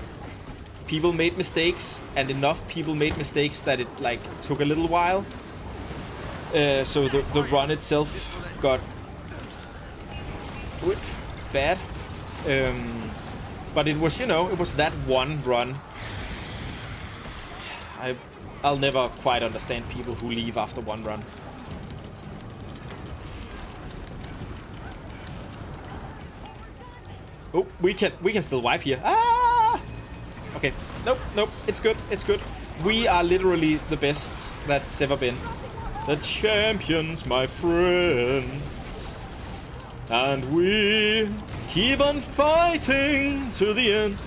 people made mistakes, and enough people made mistakes that it, like, took a little while. So the run itself got bad. But it was, you know, it was that one run. I'll never quite understand people who leave after one run. Oh, we can still wipe here. Ah! Okay. Nope. It's good. We are literally the best that's ever been. The champions, my friends. And we keep on fighting to the end.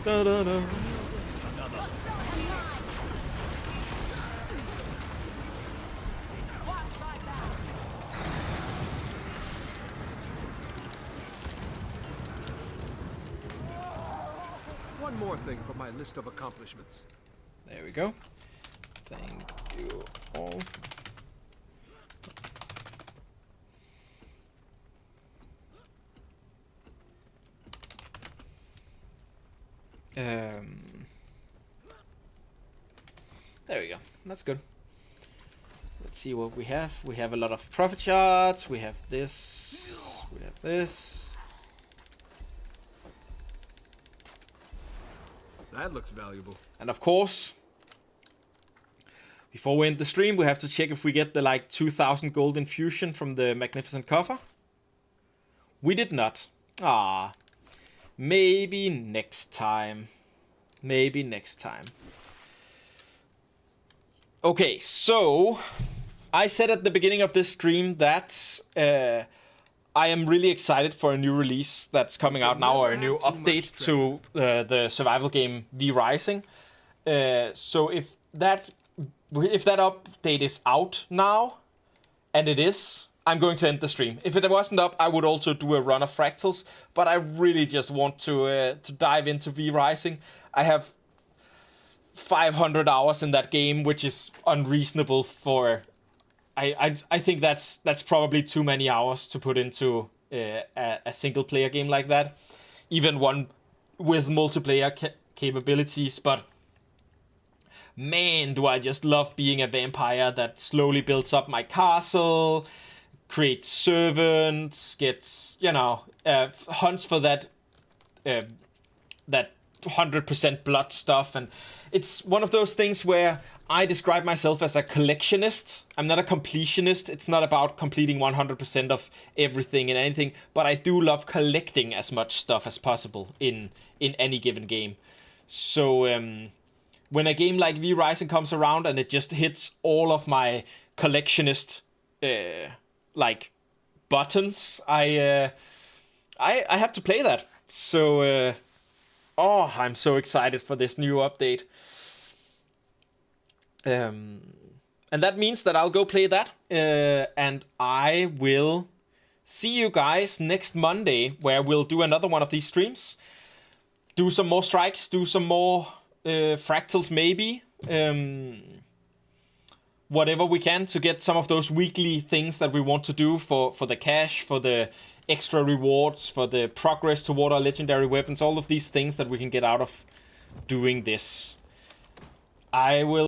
Da, da, da. One more thing from my list of accomplishments. There we go. Thank you all. There we go. That's good. Let's see what we have. We have a lot of profit shards. We have this. We have this. That looks valuable. And of course, before we end the stream, we have to check if we get the, like, 2,000 gold infusion from the magnificent coffer. We did not. Ah. Maybe next time. Maybe next time. Okay, so I said at the beginning of this stream that I am really excited for a new release that's coming out now, or a new update to the survival game V Rising. So if that update is out now, and it is, I'm going to end the stream. If it wasn't up, I would also do a run of fractals, but I really just want to dive into V Rising. I have 500 hours in that game, which is unreasonable for... I think that's probably too many hours to put into a single player game like that. Even one with multiplayer capabilities, but man, do I just love being a vampire that slowly builds up my castle, creates servants, gets, you know, hunts for that 100% blood stuff. And it's one of those things where I describe myself as a collectionist. I'm not a completionist. It's not about completing 100% of everything and anything, but I do love collecting as much stuff as possible in any given game. So when a game like V Rising comes around and it just hits all of my collectionist like buttons, I have to play that. So I'm so excited for this new update. And that means that I'll go play that, and I will see you guys next Monday, where we'll do another one of these streams. Do some more strikes, do some more fractals maybe. whatever we can to get some of those weekly things that we want to do for the cash, for the extra rewards, for the progress toward our legendary weapons, all of these things that we can get out of doing this. I will